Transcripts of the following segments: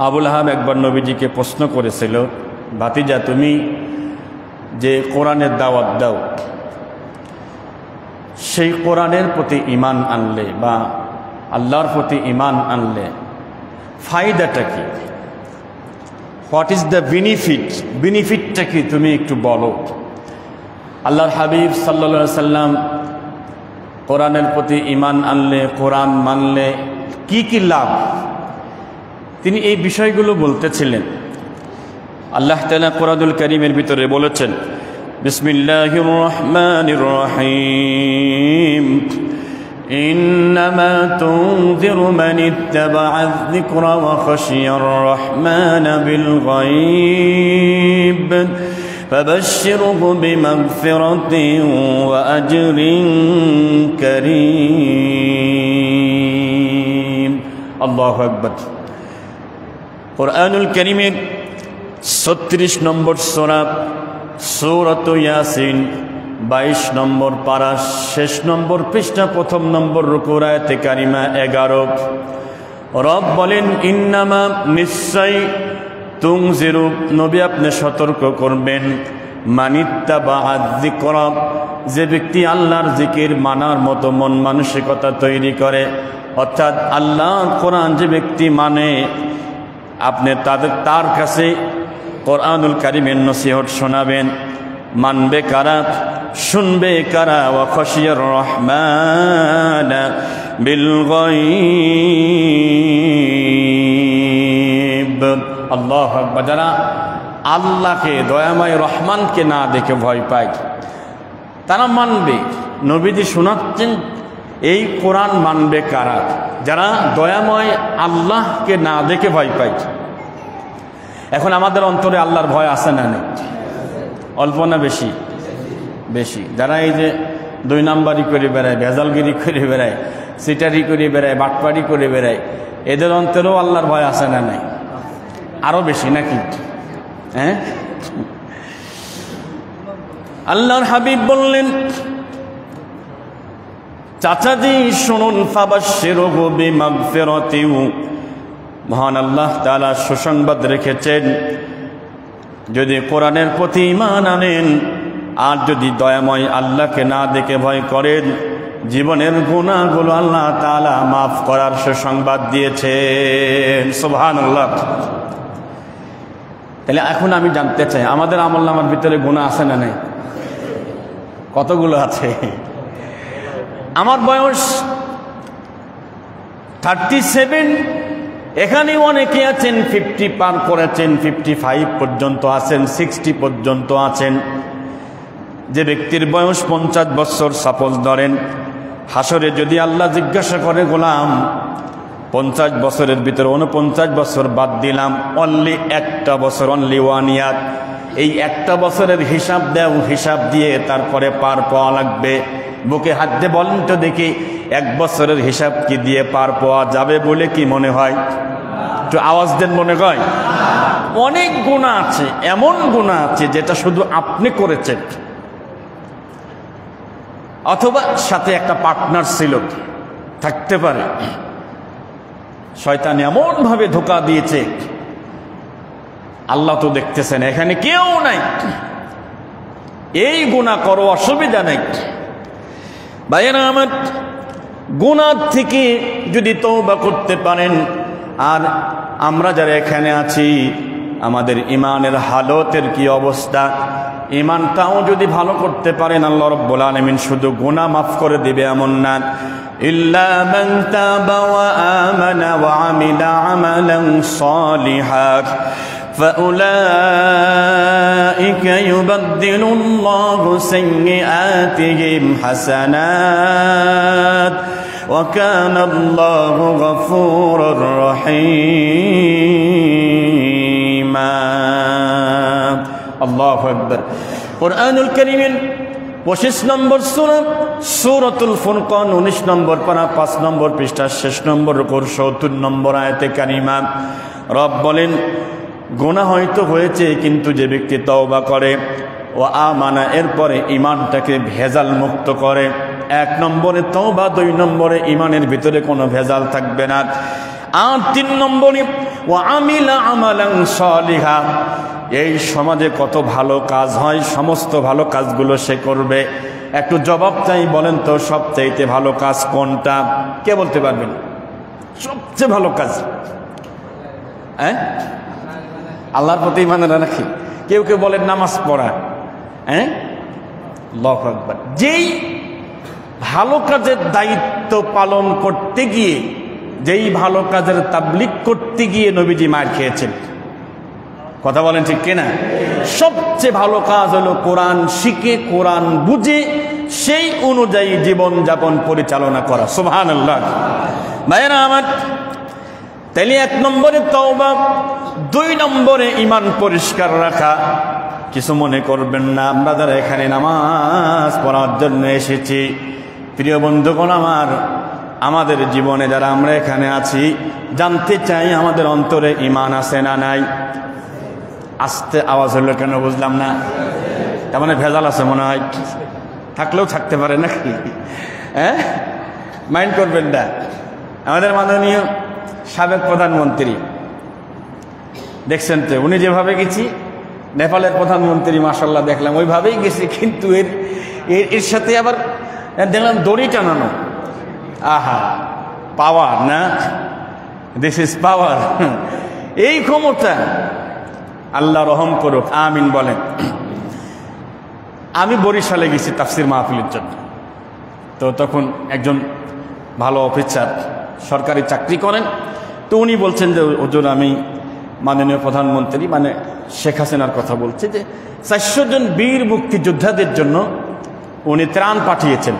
আবুল আহাব একবার নবীজিকে প্রশ্ন করেছিল, ভাতিজা তুমি যে কোরআনের দাওয়াত দাও, সেই কোরআনের প্রতি ঈমান আনলে বা আল্লাহর প্রতি ঈমান আনলে ফায়দাটা কি? হোয়াট ইজ দ্য বেনিফিটটা কি তুমি একটু বলো। আল্লাহর হাবিব সাল্লাল্লাহু আলাইহি সাল্লাম কোরআনের প্রতি ঈমান আনলে, কোরআন মানলে কি কি লাভ, তিনি এই বিষয়গুলো বলতেছিলেন। আল্লাহ তাআলা কোরআনুল কারীমের ভিতরে বলেছেন, বিসমিল্লাহির রহমানির রহিম, ইন্নামা তুনযিরু মান ইত্তাবাআয যিকরা ওয়া খাশিয়ার রহমানা বিল গায়ব ফাবাশশিরহু বিমাগফিরাতিন ওয়া আজরিন কারীম। আল্লাহু আকবার। কোরআনুল কারীমের 36 নম্বর সূরা সূরাত ইয়াসিন 22 নম্বর পারা শেষ নম্বর পৃষ্ঠা প্রথম নম্বর রুকু আয়াতে কারিমা 11। রব বলেন, ইন্নামা নিশ্চয় তুনজিরু, নবী আপনি সতর্ক করবেন, মানিত্তাবাআয যিকরা, যে ব্যক্তি আল্লাহর জিকির মানার মতো মন মানসিকতা তৈরি করে, অর্থাৎ আল্লাহর কোরআন যে ব্যক্তি মানে, আপনি তার কাছে কোরআনুল কারীমের নসিহত শোনাবেন। মানবে কারা, শুনবে কারা? ওয়া খাশিয়ার রহমান বিল গায়ব। আল্লাহু আকবার। যারা আল্লাহকে, দয়াময় রহমানকে না দেখে ভয় পায়, তারা মানবে। নবীজি শোনাচ্ছেন এই কোরআন মানবে কারা? যারা দয়াময় আল্লাহকে না দেখে ভয় পায়। এখন আমাদের অন্তরে আল্লাহর ভয় আছে না নেই? অল্প না বেশি? বেশি। যারা এই যে 2 নাম্বারি করে বেড়ায়, ভেজালগিরি করে বেড়ায়, সিটারি করে বেড়ায়, বাটপাড়ি করে বেড়ায়, এদের অন্তরেও আল্লাহর ভয় আছে না নাই? আরো বেশি নাকি? হ্যাঁ। আল্লাহর হাবিব বললেন, চাচাজি শুনুন, ফাবাশশিরহু বিমাগফিরাতিন, মহান আল্লাহ তাআলা সুসংবাদ রেখেছেন, যদি কোরআনের প্রতি ঈমান আনেন আর যদি দয়াময় আল্লাহকে না দেখে ভয় করেন, জীবনের গুনাহগুলো আল্লাহ তাআলা মাফ করার সুসংবাদ দিয়েছেন। সুবহানাল্লাহ। তাহলে এখন আমি জানতে চাই, আমাদের আমলনামার ভিতরে গুনাহ আছে না নাই? কতগুলো আছে? আমার বয়স 37, এখানে অনেকে আছেন 50 পার করেছেন, 55 পর্যন্ত আছেন, 60 পর্যন্ত আছেন। যে ব্যক্তির বয়স 50 বছর সাপোজ ধরেন, হাসরে যদি আল্লাহ জিজ্ঞাসা করে, গোলাম 50 বছরের ভিতরে 49 বছর বাদ দিলাম, অনলি একটা বছর, অনলি 1 ইয়ার, এই একটা বছরের হিসাব দাও, হিসাব দিয়ে তারপরে পার পাওয়া লাগবে। বুকে হাত দিয়ে বলেন তো দেখি, 1 বছরের হিসাব কি দিয়ে পার পাওয়া যাবে বলে কি মনে হয়? একটু আওয়াজ দেন, মনে হয়? অনেক গুনাহ আছে, এমন গুনাহ আছে যেটা শুধু আপনি করেছেন, অথবা সাথে একটা পার্টনার ছিল, থাকতে পারে। শয়তান এমন ভাবে ধোঁকা দিয়েছে, আল্লাহ তো দেখতেছেন, এখানে কেউ নাই, এই গুনাহ করো, অসুবিধা নাই। ভাইয়েরা আমার, গুনাহ থেকে যদি তওবা করতে পারেন, আর আমরা যারা এখানে আছি, আমাদের ঈমানের হালতের কি অবস্থা, ঈমানটাও যদি ভালো করতে পারেন, আল্লাহ রাব্বুল আলামিন শুধু গুনাহ মাফ করে দিবে এমন না। ইল্লা মান তাবা ওয়া আমানা ওয়া আমিলা আমালান সালিহান فَأُولَئِكَ يُبَدِّلُ اللَّهُ سَيِّئَاتِهِمْ حَسَنَاتٍ وَكَانَ اللَّهُ غَفُورًا رَحِيمًا। আল্লাহু আকবার। কোরআনুল কারীমের 25 নম্বর সূরা সূরাতুল ফুরকান 19 নম্বর পারা 5 নম্বর পৃষ্ঠা শেষ নম্বর রুকুর 70 নম্বর আয়াতে কারিমা রব বলেন, গুনাহ হয়তো হয়েছে, কিন্তু যে ব্যক্তি তওবা করে ও আমানা, এরপরে ঈমানটাকে ভেজাল মুক্ত করে, 1 নম্বরে তওবা, 2 নম্বরে ঈমানের ভিতরে কোনো ভেজাল থাকবে না, আর 3 নম্বরে ওয়া আমিলা আমালান সালিহা, এই সমাজে কত ভালো কাজ হয়, সমস্ত ভালো কাজগুলো সে করবে। একটু জবাব চাই, বলেন তো সবচাইতে ভালো কাজ কোনটা? কে বলতে পারবেন সবচেয়ে ভালো কাজ? হ্যাঁ, আল্লাহর প্রতি ঈমান রাখি। কেউ কেউ বলেন নামাজ পড়া। হ্যাঁ, আল্লাহু আকবার। যেই ভালো কাজের দায়িত্ব পালন করতে গিয়ে, যেই ভালো কাজের তাবলীগ করতে গিয়ে নবীজি মার খেয়েছেন। কথা বলেন ঠিক কিনা? সবচেয়ে ভালো কাজ হলো কোরআন শিখে, কোরআন বুঝে সেই অনুযায়ী জীবন যাপন পরিচালনা করা। সুবহানাল্লাহ। ভাইরা আমার, তাহলে 1 নম্বরে তওবা, 2 নম্বরে ঈমান পরিষ্কার রাখা। কিছু মনে করবেন না, আমরা যারা এখানে নামাজ পড়ার জন্য এসেছি, প্রিয় বন্ধুগণ আমার, আমাদের জীবনে যারা আমরা এখানে আছি, জানতে চাই আমাদের অন্তরে ঈমান আছে না নাই? আস্তে আওয়াজ হলো কেন বুঝলাম না। তার মানে ভেজাল আছে মনে হয়, থাকলেও থাকতে পারে নাকি? হ্যাঁ, মাইন্ড করবেন না। আমাদের মাননীয় সাবেক প্রধানমন্ত্রী দেখছেন তো, উনি যেভাবে গেছি, নেপালের প্রধানমন্ত্রী মাশাআল্লাহ দেখলাম ওইভাবেই গেছি, কিন্তু এর সাথে আবার দেখলাম দড়ি টানানো। আহা, পাওয়ার না, দিস ইজ পাওয়ার। এই ক্ষমতা, আল্লাহ রহম করুক, আমিন বলেন। আমি বরিশালে গেছি তাফসির মাহফিলের জন্য। তো তখন একজন ভালো অফিসার, সরকারি চাকরি করেন, তো উনি বলছেন যে হুজুর, আমি মাননীয় প্রধানমন্ত্রী মানে শেখ হাসিনার কথা বলছি, যে 400 জন বীর মুক্তিযোদ্ধাদের জন্য উনি ত্রাণ পাঠিয়েছেন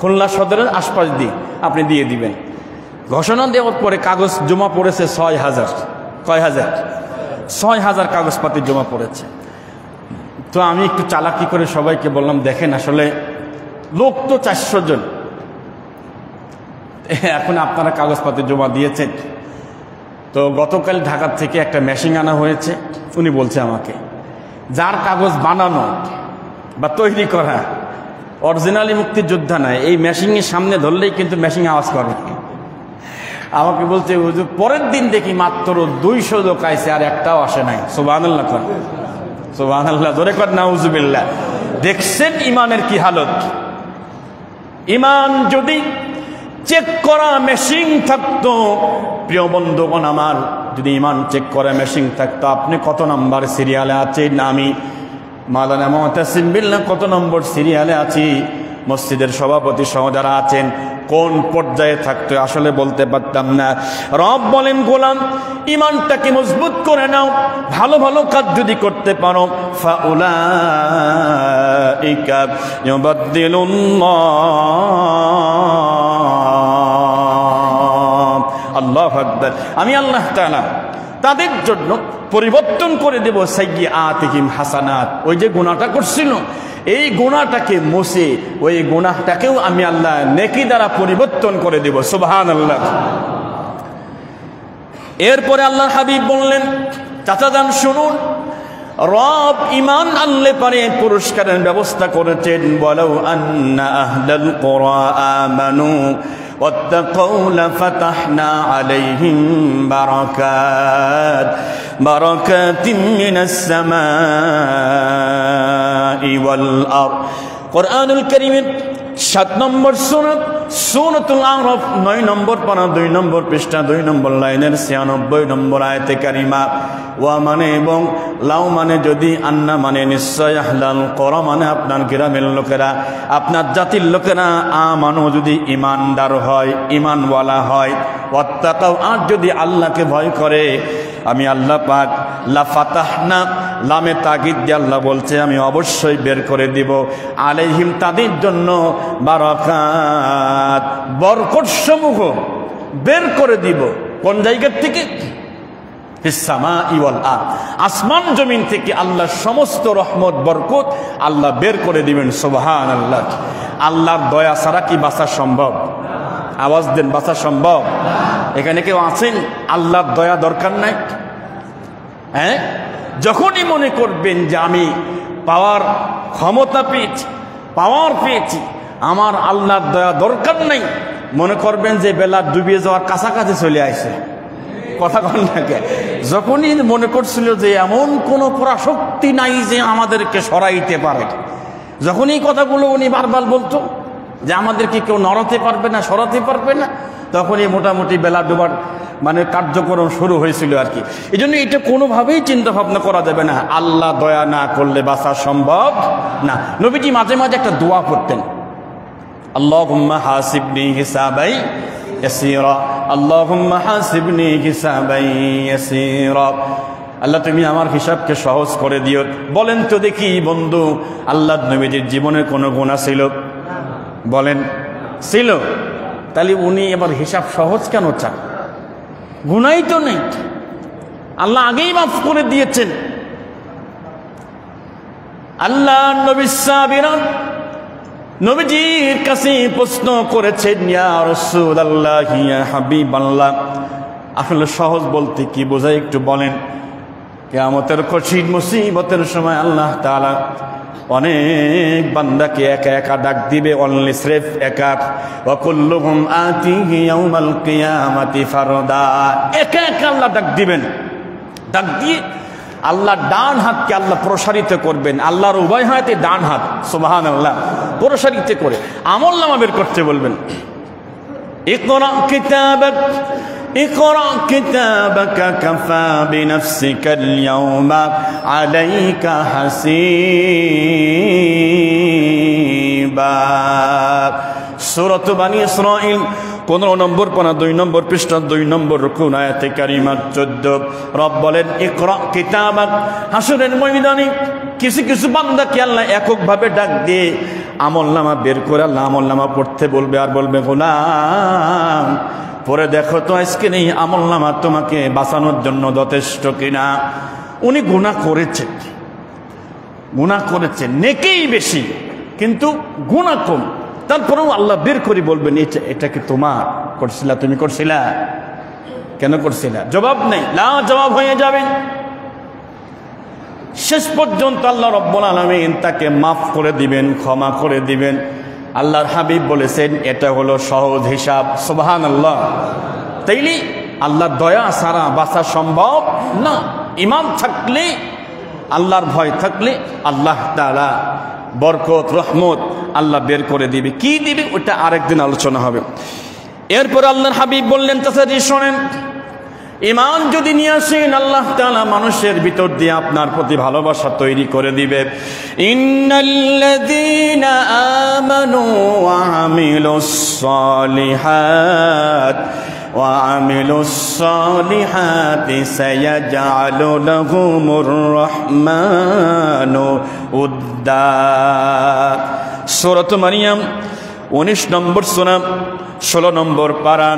খুলনা সদরের আশপাশ দিয়ে, আপনি দিয়ে দিবেন। ঘোষণা দেওয়ার পরে কাগজ জমা পড়েছে 6000। কয় হাজার? 6000 কাগজপাতি জমা পড়েছে। তো আমি একটু চালাকি করে সবাইকে বললাম, দেখেন আসলে লোক তো 400 জন, এখন আপনারা কাগজপাতি জমা দিয়েছেন, তো গতকাল ঢাকা থেকে একটা মেশিন আনা হয়েছে। উনি বলছে আমাকে, যার কাগজ বানানো বা তৈরি করা অরিজিনালি মুক্তিযোদ্ধা নয়, এই মেশিনের সামনে ধরলেই কিন্তু মেশিন আওয়াজ করবে। আমাকে বলছে হুজুর, পরের দিন দেখি মাত্র 200 লোক আইছে, আর একটাও আসে নাই। সুবহানাল্লাহ কর, সুবহানাল্লাহ, জোরে কর নাউজুবিল্লাহ। দেখছেন ইমানের কি হালত? ইমান যদি চেক করা মেশিন থাকতো, প্রিয় বন্ধুগণ আমার, যদি ইমান চেক করা মেশিন থাকতো, আপনি কত নাম্বার সিরিয়ালে আছেন, আমি মাওলানা মুতাসিম বিল্লাহ কত নম্বর সিরিয়ালে আছি, মসজিদের সভাপতি সহ যারা আছেন কোন পর্যায়ে থাকতো আসলে বলতে পারতাম না। রব বলেন, গোলাম ইমানটাকে মজবুত করে নাও, ভালো ভালো কাজ যদি করতে পারো, ফাউলাইকা ইউবাদদিলুল্লাহ, আল্লাহু আকবার, আমি আল্লাহ তাআলা তাদের জন্য পরিবর্তন করে দেব সাইয়্যাতিহিম হাসানাত। ওই যে গুনাহটা করছিল, এই গুনাহটাকে মুছে ওই গুনাহটাকেও আমি আল্লাহ নেকি দ্বারা পরিবর্তন করে দেব। সুবহানাল্লাহ। এরপরে আল্লাহর হাবিব বললেন, চাচা যান শুনুন, রব ঈমান আনলে পারে পুরস্কারের ব্যবস্থা করেছেন। ওয়ালাউ আন্না আহলাল কুরা আমানু واتقوا لفتحنا عليهم بركات من السماء والأرض। কুরআনুল কারীমের 7 নম্বর সূরাতুল আরাফ 9 নম্বর পারা 2 নম্বর পৃষ্ঠা 2 নম্বর লাইনের 96 নম্বর আয়াতে কারিমা। ওয়া মানে এবং লাউ মানে যদি, আন্না মানে নিশ্চয়, আহলাল কুরা মানে আপনার গ্রামের লোকেরা, আপনার জাতির লোকেরা, আমানু যদি ইমানদার হয়, ইমানওয়ালা হয়, ওয়াত্তাকাউ আর যদি আল্লাহকে ভয় করে, আমি আল্লাহ পাক লা ফাতাহনা, লামে তাকিদ দিয়ে আল্লাহ বলছে আমি অবশ্যই বের করে দিব, আলাইহিম তাদের জন্য, বারাকাত বরকত সমূহ বের করে দিব। কোন জায়গা থেকে? আসমান জমিন থেকে আল্লাহ সমস্ত রহমত বরকত আল্লাহ বের করে দিবেন। সুবহানাল্লাহ। আল্লাহর দয়া ছাড়া কি বাঁচা সম্ভব? আওয়াজ দেন, বাঁচা সম্ভব? এখানে কেউ আছেন আল্লাহর দয়া দরকার নাই? হ্যাঁ, যখনই মনে করবেন যে আমি পাওয়ার ক্ষমতা পেয়েছি, পাওয়ার পেয়েছি, আমার আল্লাহর দয়া দরকার নাই, মনে করবেন যে বেলা ডুবিয়ে যাওয়ার কাছাকাছি চলে আসে। কথা কন নাকি? যখনই মনে করছিল যে এমন কোনো পরাশক্তি নাই যে আমাদেরকে সরাইতে পারে, যখনই এই কথাগুলো উনি বারবার বলতো যে আমাদেরকে কেউ নড়াতে পারবে না, সরাতে পারবে না, তখনই মোটামুটি বেলা ডোবার মানে কার্যক্রম শুরু হয়েছিল আর কি। এই জন্য এটা কোনোভাবেই চিন্তা ভাবনা করা যাবে না, আল্লাহ দয়া না করলে বাঁচা সম্ভব না। নবীজি মাঝে মাঝে একটা দোয়া করতেন, আল্লাহুম্মা হাসিবনি হিসাবাই ইয়াসীরা, আল্লাহুম্মা হাসিবনি হিসাবাই ইয়াসীরা। আল্লাহ তুমি আমার হিসাবকে সহজ করে দিও। বলেন তো দেখি বন্ধু, আল্লাহ নবীজির জীবনে কোনো গুনাহ ছিল? বলেন ছিল? তাহলে উনি এবার হিসাব সহজ কেন চান? গুনাই তো নেই, আল্লাহ আগেই মাফ করে দিয়েছেন। আল্লাহ নবী সাহাবীরা নবীজির কাছে প্রশ্ন করেছেন, ইয়া রাসূলুল্লাহ ইয়া হাবিবাল্লাহ, আসলে সহজ বলতে কি বোঝায় একটু বলেন? কিয়ামতের কঠিন মুসিবতের সময় আল্লাহ তাআলা অনেক বান্দাকে একা একা ডাক দিবে, অনলি স্রেফ একা। ওয়া কুল্লুহুম আতিহি ইয়াউমাল কিয়ামাতি ফারদা, একা একা আল্লাহ ডাক দিবেন। ডাক দিয়ে আল্লাহ ডান হাতকে আল্লাহ প্রসারিত করবেন, আল্লাহর উভয় হাতে ডান হাত সুবহানাল্লাহ প্রসারিত করে আমলনামা বের করতে বলবেন। ইকরা কিতাবাক اقرأ كتابك كفى بنفسك اليوم عليك حسيبا। সূরা বনী ইসরাঈল 15 নম্বর পারা 2 নম্বর পৃষ্ঠা 2 নম্বর রুকু আয়াতে কারিমা 14। রব বলেন ইকরা কিতাবাক, হাসরের ময়দানে কিছু কিছু বান্দাকে আল্লাহ এককভাবে ডাক দিয়ে আমলনামা বের করে আল্লাহ আমলনামা পড়তে বলবে, আর বলবে গোলাম পরে দেখো তো আজকে নেই আমলনামা তোমাকে বাঁচানোর জন্য যথেষ্ট কিনা। উনি গুনাহ করেছেন, গুনাহ করেছেন, নেকেই বেশি কিন্তু গুনাহ কম, তারপরেও আল্লাহ বের করে বলবেন এটা কি তোমার করছিলা, তুমি করছিলা, কেন করছিলা? জবাব নেই, লা জবাব হয়ে যাবেন। শেষ পর্যন্ত আল্লাহ রাব্বুল আলামিন তাকে মাফ করে দিবেন, ক্ষমা করে দিবেন। আল্লাহর হাবিব বলেছেন এটা হলো সহজ হিসাব, সুবহানাল্লাহ। তাইলে আল্লাহর দয়া ছাড়া বাঁচা সম্ভব না। ঈমান থাকলে, আল্লাহর ভয় থাকলে আল্লাহ তাআলা বরকত রহমত আল্লাহ বের করে দিবে। কি দিবে ওটা আরেকদিন আলোচনা হবে। এরপর আল্লাহর হাবিব বললেন তাছাড়া শোনেন, ঈমান যদি নিয়ে আসেন আল্লাহ তাআলা মানুষের ভিতর দিয়ে আপনার প্রতি ভালোবাসা তৈরি করে দিবে। ইন্নাল্লাযীনা আমানু ওয়া আমিলুস সালিহাতি সায়াজআলু লাহুমুর রাহমানু উদ্দা। সূরা মারইয়াম 19 নম্বর সূরা 16 নম্বর পারা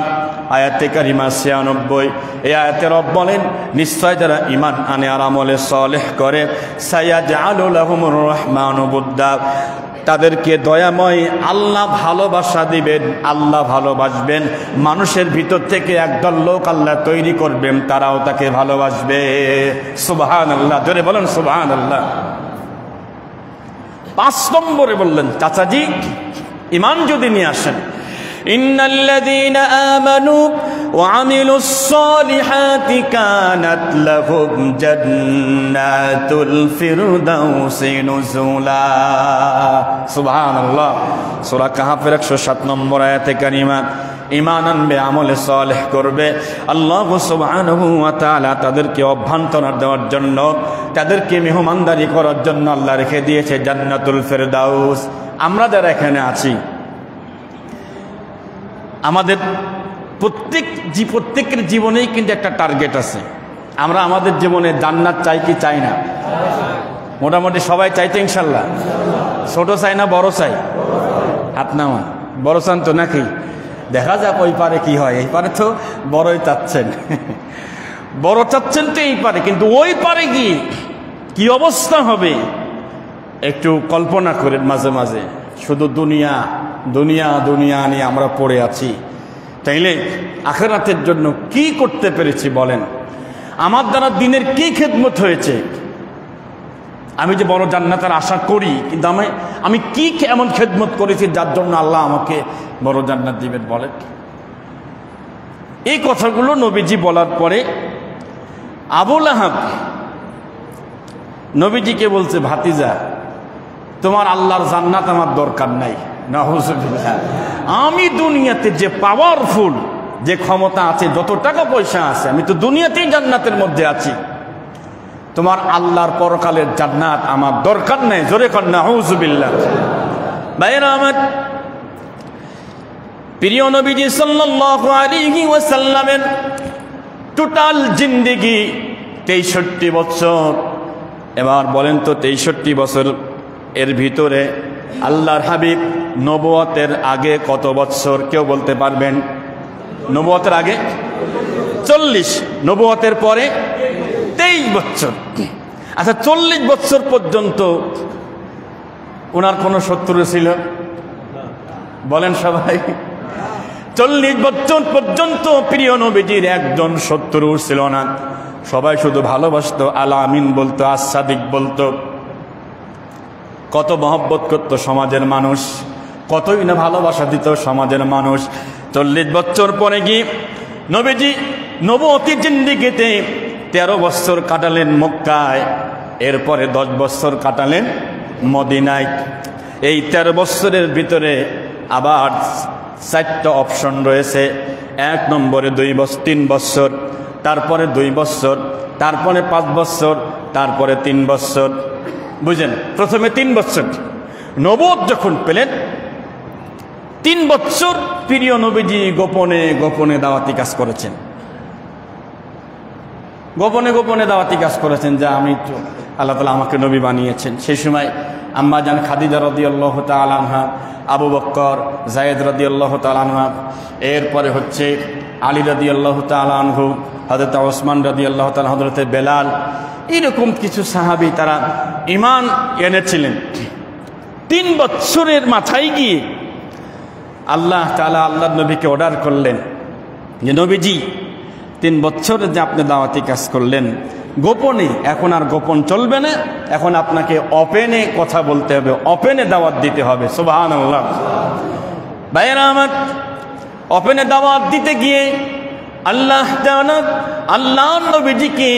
আয়াতে কারিমা 96। এই আয়াতে রব বলেন নিশ্চয় যারা ঈমান আনে আর আমলে সালেহ করে সায়াজআলু লাহুমুর রাহমানু উদ্দা, তাদেরকে দয়াময় আল্লাহ ভালোবাসা দিবেন, আল্লাহ ভালোবাসবেন। মানুষের ভিতর থেকে একদল লোক আল্লাহ তৈরি করবেন, তারাও তাকে ভালোবাসবে। সুবহানাল্লাহ, জোরে বলেন সুবহানাল্লাহ। 5 নম্বরে বললেন চাচাজি ঈমান যদি নিয়ে আসেন, ইন্নাল্লাযীনা আমানু ওয়া আমিলুস সালিহাতি কানাত লাহুম জান্নাতুল ফিরদাউসি নুজুলা। সুবহানাল্লাহ। সূরা কাহফের 107 নম্বর আয়াতে কারিমা। ঈমান আনবে, আমলে সালেহ করবে, আল্লাহ সুবহানাহু ওয়া তাআলা তাদেরকে অভ্যন্তর দেওয়ার জন্য, তাদেরকে মেহমানদারি করার জন্য আল্লাহ রেখে দিয়েছে জান্নাতুল ফিরদাউস। আমরা যারা এখানে আছি আমাদের প্রত্যেকের জীবনেই কিন্তু একটা টার্গেট আছে। আমরা আমাদের জীবনে জান্নাত চাই কি চাই না? মোটামুটি সবাই চাইতে ইনশাল্লাহ। ছোট চাই না বড় চাই? হাত নামান। বড় চান তো নাকি? দেখা যাক ওই পারে কি হয়। এই পারে তো বড়ই চাচ্ছেন, বড় চাচ্ছেন তো এই পারে, কিন্তু ওই পারে গিয়ে কি অবস্থা হবে একটু কল্পনা করেন মাঝে মাঝে। শুধু দুনিয়া দুনিয়া দুনিয়া নিয়ে আমরা পড়ে আছি। তাইলে আখিরাতের জন্য কি করতে পেরেছি বলেন? আমার দ্বারা দিনের কি খেদমত হয়েছে? আমি যে বড় জান্নাতের আশা করি, কিন্তু আমি কি এমন খেদমত করেছি যার জন্য আল্লাহ আমাকে বড় জান্নাত দিবেন বলেন? এই কথাগুলো নবীজি বলার পরে আবু লাহাব নবীজিকে বলছে, ভাতিজা, তোমার আল্লাহর জান্নাত আমার দরকার নাই। নাউযুবিল্লাহ, আমি দুনিয়াতে যে পাওয়ারফুল, যে ক্ষমতা আছে, যত টাকা পয়সা আছে, আমি তো দুনিয়াতেই জান্নাতের মধ্যে আছি। তোমার আল্লাহর পরকালের জান্নাত আমার দরকার নাই। জোরে কর নাউযুবিল্লাহ। ভাইরা আমার, প্রিয় নবীজি সাল্লাল্লাহু আলাইহি ওয়াসাল্লামের টোটাল জিন্দেগি 63 বছর। এবার বলেন তো 63 বছর এর ভিতরে আল্লাহর হাবিব নবুয়তের আগে কত বছর কেউ বলতে পারবেন? নবুয়তের আগে 40, নবুয়তের পরে 23 বছর। আচ্ছা, 40 বছর পর্যন্ত ওনার কোনো শত্রু ছিল? বলেন সবাই। 40 বছর পর্যন্ত প্রিয় নবীজির একজন শত্রু ছিল না। সবাই শুধু ভালোবাসতো, আল আমিন বলতো, আস-সাদিক বলতো। কত মহব্বত করতো সমাজের মানুষ, কতই না ভালোবাসা দিত সমাজের মানুষ। 40 বছর পরে গিয়ে নবীজি নবুয়তের জিন্দেগিতে 13 বছর কাটালেন মক্কায়, এরপরে 10 বছর কাটালেন মদিনায়। এই 13 বছরের ভিতরে আবার 4টা অপশন রয়েছে। 1 নম্বরে 3 বছর, তারপরে 2 বছর, তারপরে 5 বছর, তারপরে 3 বছর। বুঝলেন? প্রথমে 3 বছর নবুয়ত যখন পেলেন, 3 বছর প্রিয় নবীজি গোপনে গোপনে দাওয়াতি কাজ করেছেন। গোপনে গোপনে দাওয়াতি কাজ করেছেন, যা আমি তো আল্লাহ তাআলা আমাকে নবী বানিয়েছেন। সেই সময় আম্মা জান খাদিজা রাদিয়াল্লাহু তাআলা আনহা, আবু বকর, যায়েদ রাদিয়াল্লাহু তাআলা আনহা, এরপরে হচ্ছে আলী রাদিয়াল্লাহু তাআলা আনহু, হযরত ওসমান রাদিয়াল্লাহু তাআলা, হযরত বেলাল, এরকম কিছু সাহাবী তারা ঈমান এনেছিলেন। 3 বছরের মাথায় গিয়ে আল্লাহ তাআলা আল্লাহর নবীকে অর্ডার করলেন যে, নবীজি 3 বছরে যে আপনি দাওয়াতি কাজ করলেন গোপনে, এখন আর গোপন চলবে না, এখন আপনাকে ওপেনে কথা বলতে হবে, ওপেনে দাওয়াত দিতে হবে। সুবহানাল্লাহ। ভাইয়েরা আমার, ওপেনে দাওয়াত দিতে গিয়ে আল্লাহ তাআলা আল্লাহর নবীজিকে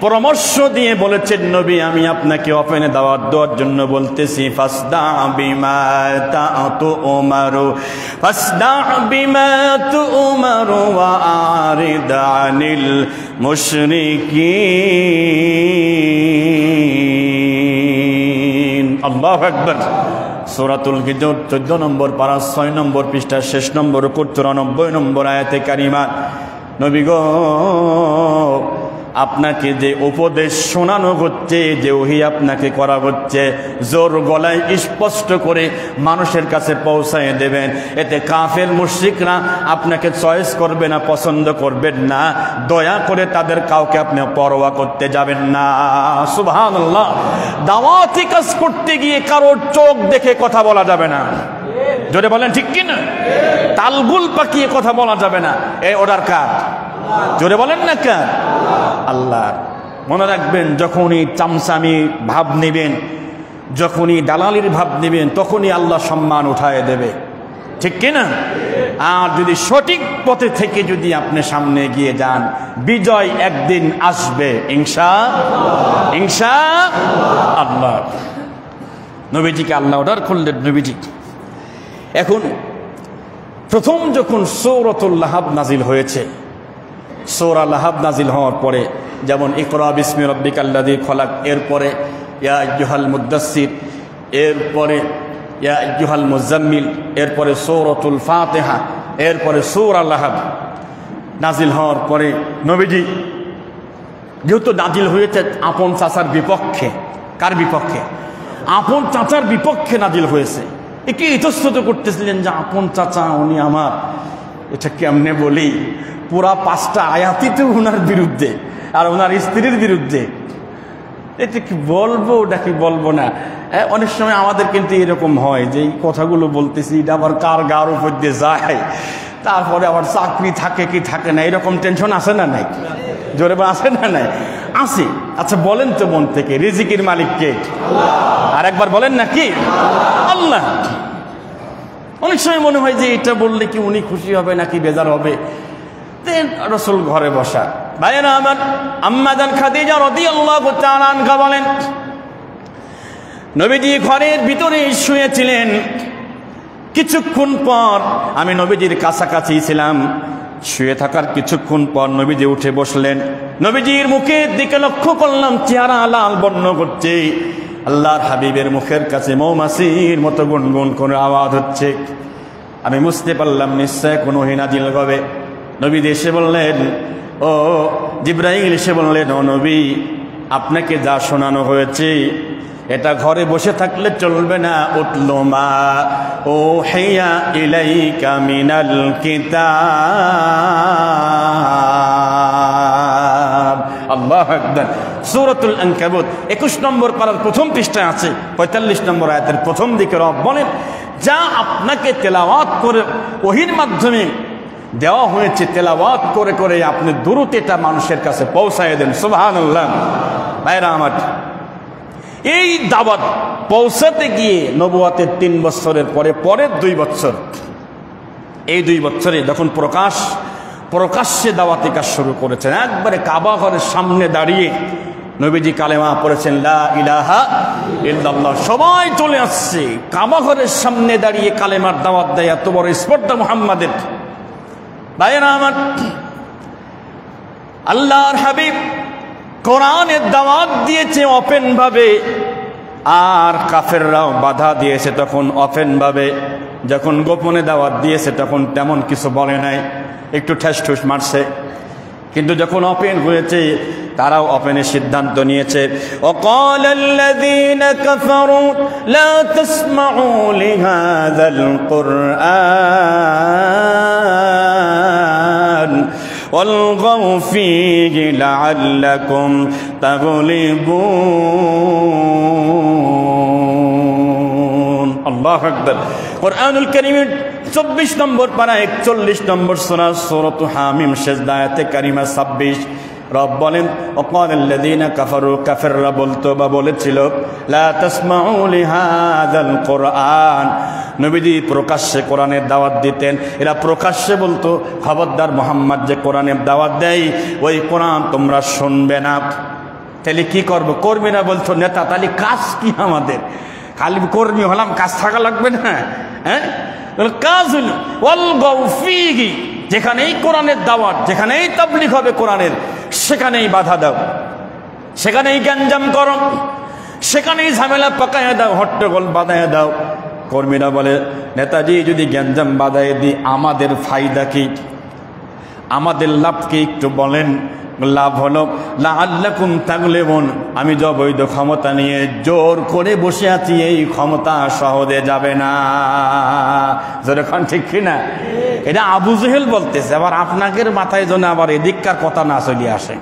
পরামর্শ দিয়ে বলেছেন, নবী আমি আপনাকে ওপেনে দাওয়াত দেওয়ার জন্য বলতেছি, ফাসদা বিমা তু'মারু, ফাসদা বিমা তু'মারু ওয়া আরিদ আনিল মুশরিকিন। আল্লাহু আকবার। সূরাতুল হিজর 14 নম্বর পারা 6 নম্বর পৃষ্ঠা, শেষ নম্বর 94 নম্বর আয়াতে কারিমা। নবী গো, আপনাকে যে উপদেশ শোনানো হচ্ছে, যে ওহী আপনাকে করা হচ্ছে, জোর গলায় স্পষ্ট করে মানুষের কাছে পৌঁছায় দেবেন। এতে কাফের মুশরিকরা আপনাকে চয়েস করবে না, পছন্দ করবেন না। দয়া করে তাদের কাউকে আপনি পরোয়া করতে যাবেন না। সুবহানাল্লাহ। দাওয়াতি কাজ করতে গিয়ে কারোর চোখ দেখে কথা বলা যাবে না। জোরে বলেন ঠিক কিনা? তালগুল পাকিয়ে কথা বলা যাবে না। এই অর্ডার কার? জোরে বলেন না কার? আল্লাহ। মনে রাখবেন, যখনই চামচামি ভাব নেবেন, যখনই দালালির ভাব নেবেন, তখনই আল্লাহ সম্মান উঠায় দেবে। ঠিক কিনা? আর যদি সঠিক পথে থেকে যদি আপনি সামনে এগিয়ে যান, বিজয় একদিন আসবে ইনশাআল্লাহ। নবীজিকে আল্লাহ অর্ডার করলেন। নবীজি এখন প্রথম যখন সূরাতুল লাহাব নাজিল হয়েছে, সূরা লাহাব নাজিল হওয়ার পরে যেমন ইকরা বিসমি রাব্বিকাল্লাযী খলাক, এরপরে ইয়া আইয়ুহাল মুদ্দাসসির, এরপরে ইয়া আইয়ুহাল মুজাম্মিল, এরপরে সূরাতুল ফাতিহা, এরপরে সূরা লাহাব নাজিল হওয়ার পরে নবীজি যেহেতু নাজিল হয়েছে আপন চাচার বিপক্ষে, কার বিপক্ষে? আপন চাচার বিপক্ষে নাজিল হয়েছে। একে ইতস্তত করতেছিলেন যে আপন চাচা, উনি আমার, এটা কেমনে বলি, পুরা 5টা আয়াতই তো ওনার বিরুদ্ধে আর ওনার স্ত্রীর বিরুদ্ধে। এটা কি বলবো, ওটা কি বলবো না। অনেক সময় আমাদের কিন্তু এরকম হয় যে এই কথাগুলো বলতেছি, এটা আবার কার গার উপর দিয়ে যায়, তারপরে আবার চাকরি থাকে কি থাকে না, এরকম টেনশন আসে না নাই? জোরে আসে না নাই? আসে। আচ্ছা বলেন তো মন থেকে, রিজিকের মালিক কে? আর একবার বলেন না কি? আল্লাহ। অনেক সময় মনে হয় যে এটা বললে কি উনি খুশি হবে নাকি বেজার হবে। রাসূল ঘরে বসা। ভাইয়েরা আমার, আম্মা জান খাদিজা রাদিয়াল্লাহু তাআলা আনহা বলেন, নবীজি ঘরের ভিতরে শুয়েছিলেন। কিছুক্ষণ পর আমি নবীজির কাছাকাছি ছিলাম। শুয়ে থাকার কিছুক্ষণ পর নবীজি উঠে বসলেন। নবীজির মুখের দিকে লক্ষ্য করলাম, চেহারা লাল বর্ণ করছে। আল্লাহর হাবিবের মুখের কাছে মৌমাছির মতো গুনগুন করে আওয়াজ হচ্ছে। আমি বুঝতে পারলাম নিশ্চয় কোনো ওহী নাজিল হবে। নবী এসে বললেন, ও জিবরাইল এসে বললেন, ও নবী, আপনাকে যা শোনানো হয়েছে এটা ঘরে বসে থাকলে চলবে না। উতলু মা উহিয়া ইলাইকা মিনাল কিতাব। আল্লাহু আকবার। সূরাতুল আনকাবুত 21 নম্বর পারার প্রথম পৃষ্ঠায় আছে, 45 নম্বর আয়াতের প্রথম দিকে রব বলেন, যা আপনাকে তেলাওয়াত করে ওহীর মাধ্যমে দেওয়া হয়েছে, তেলাওয়াত করে করে আপনি দ্রুত এটা মানুষের কাছে পৌঁছায় দেন। সুবহানাল্লাহ। ভাইরা আমার, এই দাওয়াত পৌঁছাতে গিয়ে নবুয়তের 3 বছরের পরের 2 বছর, এই 2 বছরে যখন প্রকাশ্যে দাওয়াতি কাজ শুরু করেছেন, একবারে কাবা ঘরের সামনে দাঁড়িয়ে নবীজি কালেমা পড়েছেন, লা ইলাহা ইল্লাল্লাহ। সবাই চলে আসছে, কাবা ঘরের সামনে দাঁড়িয়ে কালেমার দাওয়াত দেয়। এত বড় স্পর্ধা মুহাম্মাদের। ভাইয়েরা আমার, আল্লাহর হাবিব কোরআনের দাওয়াত দিয়েছে ওপেন ভাবে, আর কাফেররাও বাধা দিয়েছে তখন ওপেন ভাবে। যখন গোপনে দাওয়াত দিয়েছে তখন তেমন কিছু বলে নাই, একটু ঠেস ঠুস মারছে। কিন্তু যখন ওপেন হয়েছে তারাও ওপেনের সিদ্ধান্ত নিয়েছে। ওয়াকালাল্লাযীনা কাফারু লা তাসমাউ লিহাযাল কুরআন ওয়ালগাউ ফীহি লাআল্লাকুম তাগলিবুন। আল্লাহু আকবার। কুরআনুল কারীমের 24 নম্বর পারা 41 নম্বর সূরা সূরাতু হামিম সিজদা আয়াতে কারিমা 26 রব বলেন, ওয়াকালাল্লাযীনা কাফারু, কাফেররা বলতো বা বলেছিল, লা তাসমাউ লিহাযাল কুরআন। নবীজি প্রকাশ্যে কোরআনের দাওয়াত দিতেন, এরা প্রকাশ্যে বলতো, খবরদার মুহাম্মদ যে কোরআনের দাওয়াত দেয় ওই কোরআন তোমরা শুনবে না। তাহলে কি করবো? কর্মীরা বলতো, নেতা তাহলে কাজ কি আমাদের? খালি কর্মী হলাম, কাজ থাকা লাগবে না? হ্যাঁ, কাজ হলো ওয়ালগাউ ফীহি, যেখানেই কোরআনের দাওয়াত, যেখানেই তাবলীগ হবে কোরআনের, সেখানেই বাধা দাও, সেখানেই গ্যাঞ্জাম করো, সেখানেই ঝামেলা পাকায় দাও, হট্টগোল বাধায় দাও। কর্মীরা বলে, নেতাজি যদি গ্যাঞ্জাম বাধায় দিই আমাদের ফায়দা কি, আমাদের লাভ কি একটু বলেন। লাভ হলো লাআল্লাকুম তাগলিবুন, আমি যে অবৈধ ক্ষমতা নিয়ে জোর করে বসে আছি, এই ক্ষমতা সহজে যাবে না। যেরকম ঠিক কিনা? এটা আবু জেহেল বলতেছে। আবার আপনাদের মাথায় যেন আবার এদিককার কথা না চলে আসে।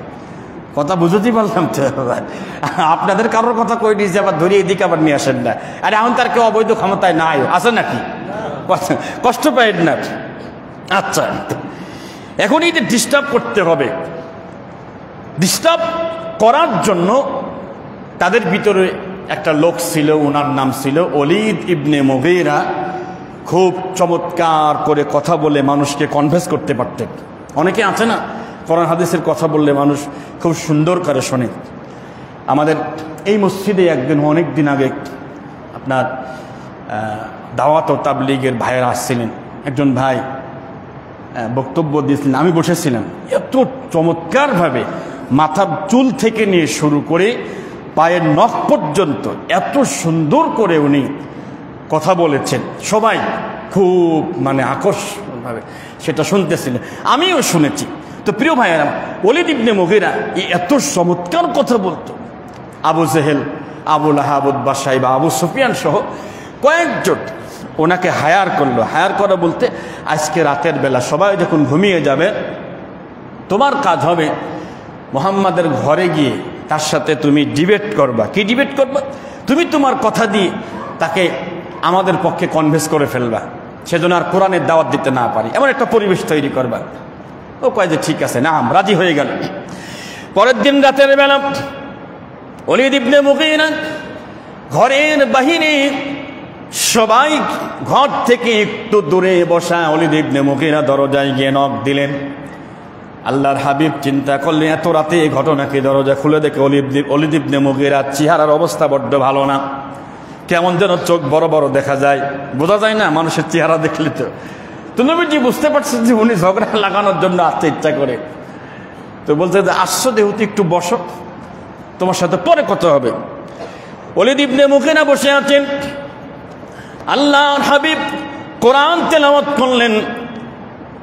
কথা বুঝতেই পারলাম তো? আপনাদের কারোর কথা কই দিয়েছে, আবার ধরে এদিকে আবার নিয়ে আসেন না। আরে এখন তার কেউ অবৈধ ক্ষমতায় নাই আছে নাকি? কষ্ট পাইন না। আচ্ছা, এখন এই যে ডিস্টার্ব করতে হবে, ডিস্টার্ব করার জন্য তাদের ভিতরে একটা লোক ছিল, ওনার নাম ছিল ওলীদ ইবনে মুগীরা। খুব চমৎকার করে কথা বলে মানুষকে কনভিন্স করতে পারতেন। অনেকে আছে না, কোরআন হাদিসের কথা বললে মানুষ খুব সুন্দর করে শোনে। আমাদের এই মসজিদে একদিন, অনেক দিন আগে, আপনার দাওয়াত ও তাবলীগের ভাইয়েরা আসছিলেন। একজন ভাই বক্তব্য দিয়েছিলেন, আমি বসেছিলাম। এত চমৎকারভাবে মাথার চুল থেকে নিয়ে শুরু করে পায়ের নখ পর্যন্ত এত সুন্দর করে উনি কথা বলেছেন। সবাই খুব আকর্ষণভাবে সেটা শুনতেছিলেন, আমিও শুনেছি। তো প্রিয় ভাইয়েরা, ওলীদ ইবনে মুগীরা এত চমৎকার কথা বলতো। আবু জেহেল, আবু লাহাব, উতবা, শাইবা, আবু সুফিয়ান সহ কয়েকজন ওনাকে হায়ার করলো। হায়ার করা বলতে, আজকে রাতের বেলা সবাই যখন ঘুমিয়ে যাবে, তোমার কাজ হবে মুহাম্মাদের ঘরে গিয়ে তার সাথে তুমি ডিবেট করবা। কি ডিবেট করবা? তুমি তোমার কথা দিয়ে তাকে আমাদের পক্ষে কনভিন্স করে ফেলবা, সেজন্য আর কোরআনের দাওয়াত দিতে না পারি, এমন একটা পরিবেশ তৈরি করবা। ও কয় যে ঠিক আছে, না, রাজি হয়ে গেল। পরের দিন রাতের বেলা ওলীদ ইবনে মুগীরা ঘরের বাহিরে, সবাই ঘর থেকে একটু দূরে বসা, ওলীদ ইবনে মুগীরা দরজায় গিয়ে নক দিলেন। আল্লাহর হাবিব চিন্তা করলেন এত রাতে এই ঘটনাকে দরজা খুলে দেখে ওলীদ ইবনে মুগীরার চেহারার অবস্থা বড্ড ভালো না, কেমন যেন চোখ বড় বড় দেখা যায়, বোঝা যায় না মানুষের চেহারা দেখলে। তো নবীজি বুঝতে পারছেন যে উনি ঝগড়া লাগানোর জন্য আসতে ইচ্ছা করে। তো বলছে যে আসছো দেহতি একটু বসো, তোমার সাথে পরে কথা হবে। ওলীদ ইবনে মুগীরা বসে আছেন, আল্লাহর হাবিব কোরআন তেলাওয়াত করলেন।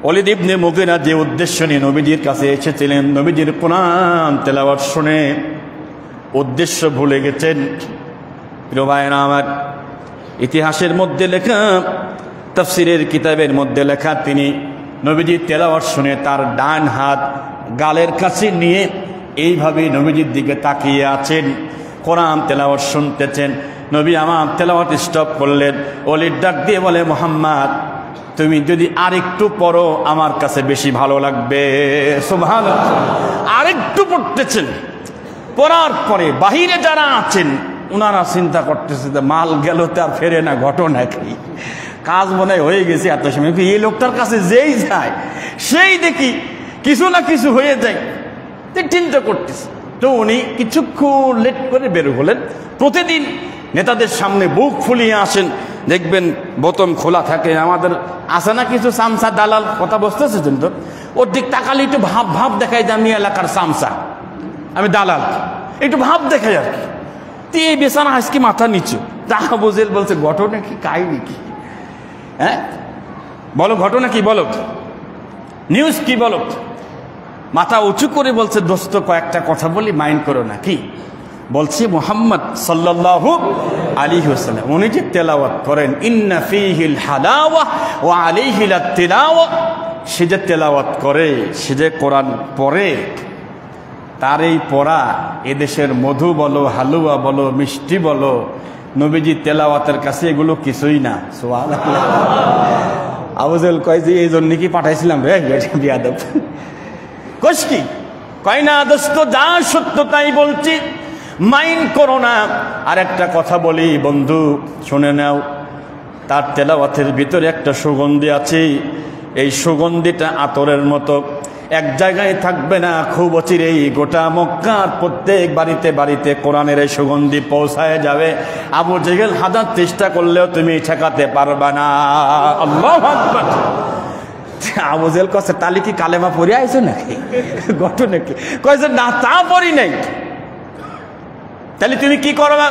ওলীদ ইবনে মুগীরা যে উদ্দেশ্য নিয়ে নবীজির কাছে এসেছিলেন, নবীজির কোরআন তেলাওয়াত শুনে উদ্দেশ্য ভুলে গেছেন। প্রিয় ভাইরা আমার, ইতিহাসের মধ্যে লেখা, তাফসীরের কিতাবের মধ্যে লেখা, তিনি নবীজির তেলাওয়াত শুনে তার ডান হাত গালের কাছে নিয়ে এইভাবে নবীজির দিকে তাকিয়ে আছেন, কোরআন তেলাওয়াত শুনতেছেন। নবী আমার তেলাওয়াত স্টপ করলেন। ওলীদ ডাক দিয়ে বলে, মুহাম্মদ তুমি যদি আরেকটু পড়ো আমার কাছে বেশি ভালো লাগবে। সুবহানাল্লাহ। আরেকটু পড়তেছেন, পড়ার পরে বাহিরে যারা আছেন ওনারা চিন্তা করতেছে যে মাল গেল তো আর ফেরে না, ঘটনা কি, কাজ মনে হয়ে গেছে এত সময়। এই লোকটার কাছে যেই যায় সেই দেখি কিছু না কিছু হয়ে যায়, চিন্তা করতেছে। তো উনি কিছুক্ষণ লেট করে বের হলেন। প্রতিদিন নেতাদের সামনে বুক ফুলিয়ে আসেন, দেখবেন বোতাম খোলা থাকে। আমাদের আছে না কিছু চামচা দালাল, কথা বুঝতেছেন তো, ওর দিক তাকালে একটু ভাব ভাব দেখায় যে আমি এলাকার চামচা, আমি দালাল, একটু ভাব দেখায় আর কি। এই বেচারা আজকে মাথা নিচু। আবু জেহেল বলছে ঘটনা কি, কাহিনী কি? হ্যাঁ বলো, ঘটনা কি বলো, নিউজ কি বলো। মাথা উঁচু করে বলছে, দোস্ত কয়েকটা কথা বলি, মাইন্ড করো না। কি বলছি? মুহাম্মদ সাল্লাল্লাহু আলাইহি ওয়াসাল্লাম উনি যে তেলাওয়াত করেন, ইন্না ফীহিল হালাওয়া ওয়া আলাইহিল তিলাওয়া, সে যে তেলাওয়াত করে, সে যে কোরআন পড়ে, তার এই পড়া এদেশের মধু বলো, হালুয়া বলো, মিষ্টি বলো, নবীজি তেলাওয়াতের কাছে এগুলো কিছুই না। সুবহানাল্লাহ। আবু জেহেল কয় যে এই জন্য কি পাঠাইছিলাম রে বিয়াদব। কস কি কয় না দোস্ত, যা সত্য তাই বলছি, মাইন্ড করো না। আর একটা কথা বলি বন্ধু, শুনে নাও। তার তেলাওয়াতের ভিতরে একটা সুগন্ধি আছে, এই সুগন্ধিটা আতরের মতো, এক জায়গায় থাকবে না, খুব অচিরেই গোটা মক্কার প্রত্যেক বাড়িতে বাড়িতে কোরআনের এই সুগন্ধি পৌঁছায় যাবে। আবু জেহেল হাজার চেষ্টা করলেও তুমি ঠেকাতে পারবে না। আল্লাহু আকবার। আবু জেহেল কছে তালি কি কালেমা পড়ে আইছো নাকি, ঘটনা কি? কয়েছে না, তা পড়ি নাই। তাহলে তুমি কি করবা?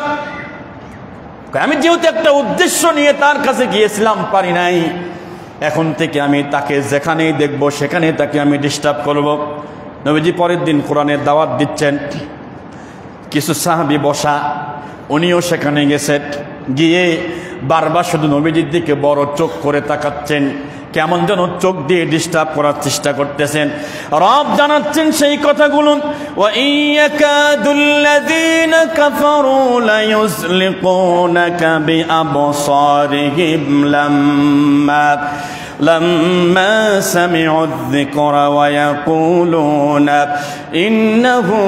আমি যেহেতু একটা উদ্দেশ্য নিয়ে তার কাছে গিয়েছিলাম, পারি নাই, এখন থেকে আমি তাকে যেখানেই দেখব সেখানে তাকে আমি ডিস্টার্ব করব। নবীজি পরের দিন কোরআনের দাওয়াত দিচ্ছেন, কিছু সাহাবী বসা, উনিও সেখানে গেছেন। গিয়ে বারবার শুধু নবীজির দিকে বড় চোখ করে তাকাচ্ছেন, কেমন যেন চোখ দিয়ে ডিস্টার্ব করার চেষ্টা করতেছেন। রব জানাচ্ছেন সেই কথাগুলো, ওয়া ইয়াকাদুল্লাযীনা কাফারু লা ইউযলিকুনাকা বিআবসারিহিম লাম্মা সামি'ু যিকরা ওয়া ইয়াকুলুনা ইন্নাহু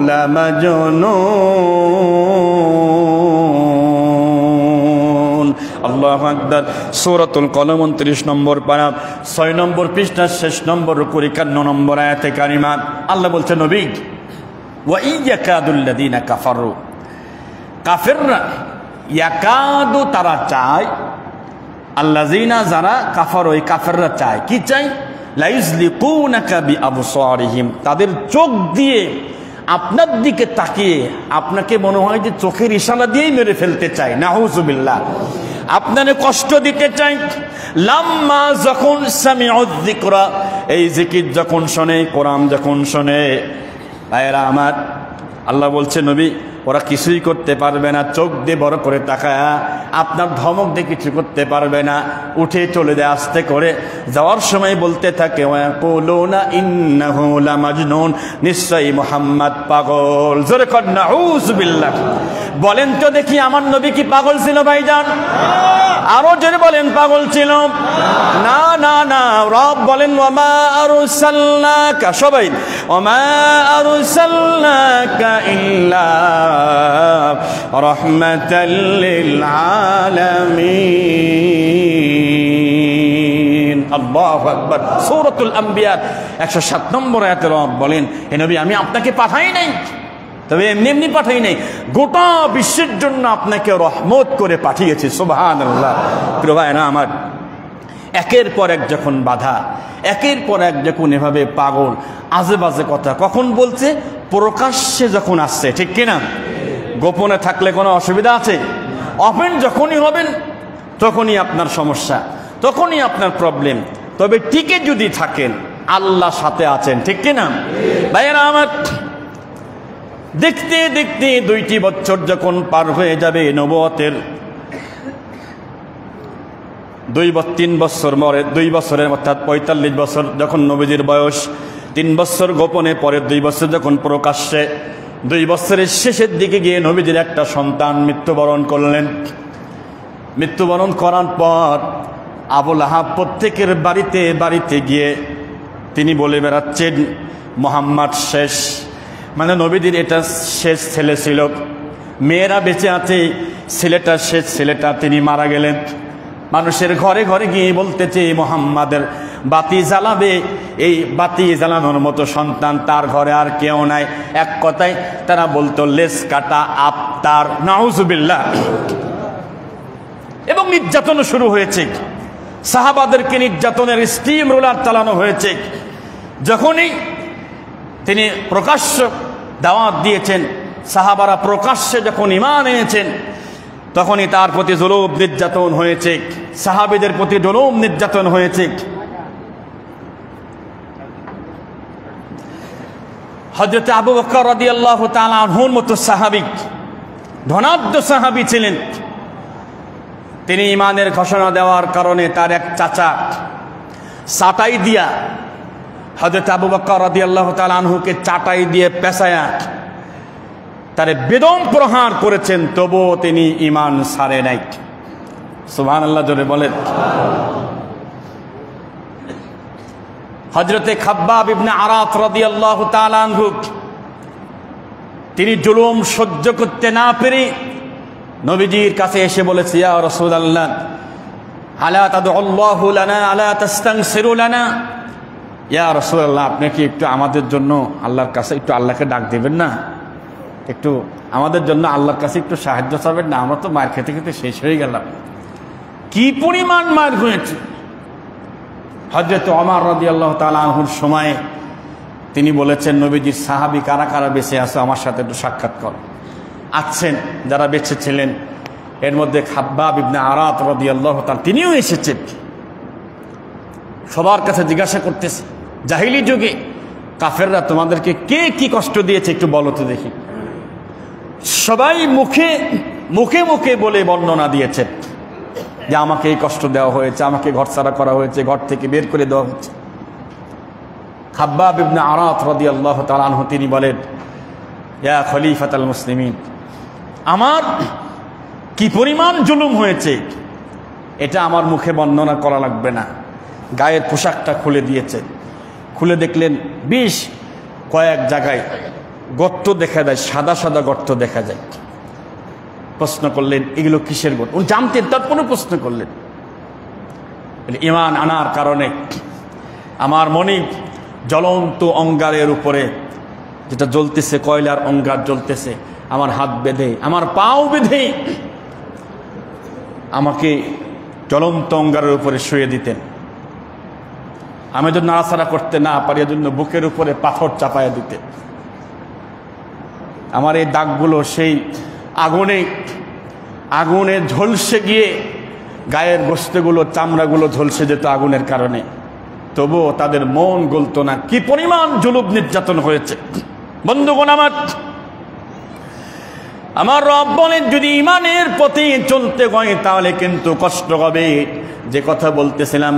লামাজনুন। আল্লাহু আকবার। সূরাতুল কলম 29 নম্বর পারা 6 নম্বর পৃষ্ঠা শেষ নম্বর 51 নম্বর আয়াতে কারিমা আল্লাহ বলছেন, নবী ওয়া ইয়াকাদুল্লাযীনা কাফারু, কাফেররা, ইয়াকাদু তারা চায়, আল্লাযীনা যারা কাফার, ওই কাফেররা চায়, কি চাই? লা ইউযলিকুনাকা বিআবসারিহিম, তাদের চোখ দিয়ে আপনার দিকে তাকিয়ে আপনাকে মনে হয় যে চোখের ইশারা দিয়েই মেরে ফেলতে চায়। নাউযুবিল্লাহ। আপনারে কষ্ট দিতে চাই। লাম্মা যখন সামি'উ যিকরা, এই জিকির যখন শোনে, কোরআন যখন শোনে, ভাইরা আমার, আল্লাহ বলছে নবী ওরা কিছুই করতে পারবে না, চোখ দিয়ে বড় করে তাকায়া আপনার ধমক দিয়ে কিছু করতে পারবে না, উঠে চলে যায় আস্তে করে। যাওয়ার সময় বলতে থাকে, ওয়ায়াকুলুনা ইন্নাহু লামাজনুন, নিশ্চয়ই মুহাম্মদ পাগল। জোরে কর নাউযুবিল্লাহ। বলেন তো দেখি, আমার নবী কি পাগল ছিল ভাইজান? আরো জোরে বলেন, পাগল ছিল না? না না। রব বলেন, ওয়ামা আরসালনাকা, সবাই, ওয়ামা আরসালনাকা ইল্লা রাহমাতাল লিল আলামিন। আল্লাহু আকবার। সূরাতুল আম্বিয়া 107 নম্বর আয়াতে রব বলেন, হে নবী আমি আপনাকে পাঠাই নাই, তবে এমনি এমনি পাঠাই নাই, গোটা বিশ্বের জন্য আপনাকে রহমত করে পাঠিয়েছি। সুবহানাল্লাহ। প্রিয় ভাইরা আমার, একের পর এক যখন বাধা, একের পর এক যখন এভাবে পাগল আজে বাজে কথা কখন বলছে, প্রকাশ্যে যখন আসছে, ঠিক কিনা? গোপনে থাকলে কোনো অসুবিধা আছে? ওপেন যখনই হবেন তখনই আপনার সমস্যা, তখনই আপনার প্রবলেম। তবে টিকে যদি থাকেন আল্লাহ সাথে আছেন, ঠিক কিনা? ভাইয়েরা আমার, দেখতে দেখতে 2টি বছর যখন পার হয়ে যাবে নবুয়তের, 3 বছর মরে, 2 বছরের অর্থাৎ 45 বছর যখন নবীজির বয়স, 3 বছর গোপনে, পরে 2 বছর যখন প্রকাশ্যে, 2 বছরের শেষের দিকে গিয়ে নবীজির একটা সন্তান মৃত্যুবরণ করলেন। মৃত্যুবরণ করার পর আবু লাহাব প্রত্যেকের বাড়িতে বাড়িতে গিয়ে তিনি বলে বেড়াচ্ছেন মুহাম্মদ শেষ, মানে নবীজির এটা শেষ ছেলে ছিল, মেয়েরা বেঁচে আছে, ছেলেটা শেষ ছেলেটা তিনি মারা গেলেন। মানুষের ঘরে ঘরে গিয়ে বলতেছে মুহাম্মাদের বাতি জ্বালাবে, এই বাতি জ্বালানোর মতো সন্তান তার ঘরে আর কেউ নাই। এক কথায় তারা বলতো লেস কাটা আফতার, নাউজুবিল্লাহ। এবং নির্যাতন শুরু হয়েছে, সাহাবাদেরকে নির্যাতনের স্টিম রোলার চালানো হয়েছে। যখনই তিনি প্রকাশ্য দাওয়াত দিয়েছেন, সাহাবারা প্রকাশ্যে যখন ঈমান এনেছেন, তখনই তার প্রতি জুলুম নির্যাতন হয়েছে, সাহাবীদের প্রতি জুলুম নির্যাতন হয়েছে। হযরত আবু বকর রাদিয়াল্লাহু তাআলা আনহুর মতো সাহাবী, ধনাঢ্য সাহাবী ছিলেন, তিনি ঈমানের ঘোষণা দেওয়ার কারণে তার এক চাচা চাটাই দিয়া হযরত আবু বকর রাদিয়াল্লাহু তাআলা আনহুকে চাটাই দিয়ে পেঁচায়া তারে বেদম প্রহার করেছেন, তবুও তিনি ঈমান ছাড়ে নাই। সুবহানাল্লাহ জোরে বলেন। হযরতে খাব্বাব ইবনে আরাত রাদিয়াল্লাহু তাআলা আনহু, তিনি জুলুম সহ্য করতে না পেরে নবীজির কাছে এসে বলেছে, ইয়া রাসূলুল্লাহ আলা তাদউল্লাহু লানা আলা তাস্তানসিরু লানা, ইয়া রাসূলুল্লাহ আপনি কি একটু আমাদের জন্য আল্লাহর কাছে একটু আল্লাহকে ডাক দিবেন না, একটু আমাদের জন্য আল্লাহর কাছে একটু সাহায্য চাবেন না, আমরা তো মার খেতে খেতে শেষ হয়ে গেলাম। কি পরিমাণ মার হয়েছে। হযরত ওমর রাদিয়াল্লাহু তাআলা আনহুর সময়ে তিনি বলেছেন, নবীজির সাহাবী কারা কারা বেঁচে আছে আমার সাথে একটু সাক্ষাৎ কর। আছেন যারা বেঁচে ছিলেন, এর মধ্যে খাব্বাব ইবনে আরাত রাদিয়াল্লাহু তাআলা তিনিও এসেছেন। সবার কাছে জিজ্ঞাসা করতেছে, জাহিলি যুগে কাফেররা তোমাদেরকে কে কি কষ্ট দিয়েছে একটু বলো তো দেখি। সবাই মুখে মুখে মুখে বলে বর্ণনা দিয়েছে যে আমাকে এই কষ্ট দেওয়া হয়েছে, আমাকে ঘরছাড়া করা হয়েছে, ঘর থেকে বের করে দেওয়া হয়েছে। খাব্বাব ইবনে আরাত রাদিয়াল্লাহু তাআলা আনহু তিনি বলেন, ইয়া খলিফাতুল মুসলিমিন, আমার কি পরিমাণ জুলুম হয়েছে এটা আমার মুখে বর্ণনা করা লাগবে না। গায়ের পোশাকটা খুলে দিয়েছে, খুলে দেখলেন বেশ কয়েক জায়গায় গর্ত দেখা যায়, সাদা সাদা গর্ত দেখা যায়। প্রশ্ন করলেন এগুলো কিসের গর্ত, উনি জানতেন তারপরে প্রশ্ন করলেন। ঈমান আনার কারণে আমার মনে জ্বলন্ত অঙ্গারের উপরে যেটা জ্বলতেছে, কয়লার অঙ্গার জ্বলতেছে, আমার হাত বেঁধে আমার পাও বেঁধে আমাকে জ্বলন্ত অঙ্গারের উপরে শুয়ে দিতেন। আমি যদি নাড়াচাড়া করতে না পারি এজন্য বুকের উপরে পাথর চাপায়া দিতেন। আমার এই দাগগুলো সেই আগুনে আগুনে ঝলসে গিয়ে গায়ের গোশতগুলো চামড়াগুলো ঝলসে যেত আগুনের কারণে, তবুও তাদের মন গলতো না। কি পরিমাণ জুলুম নির্যাতন হয়েছে। বন্ধুগণ আমার রব বলেন, যদি ঈমানের পথে চলতে হয় তাহলে কিন্তু কষ্ট হবে। যে কথা বলতেছিলাম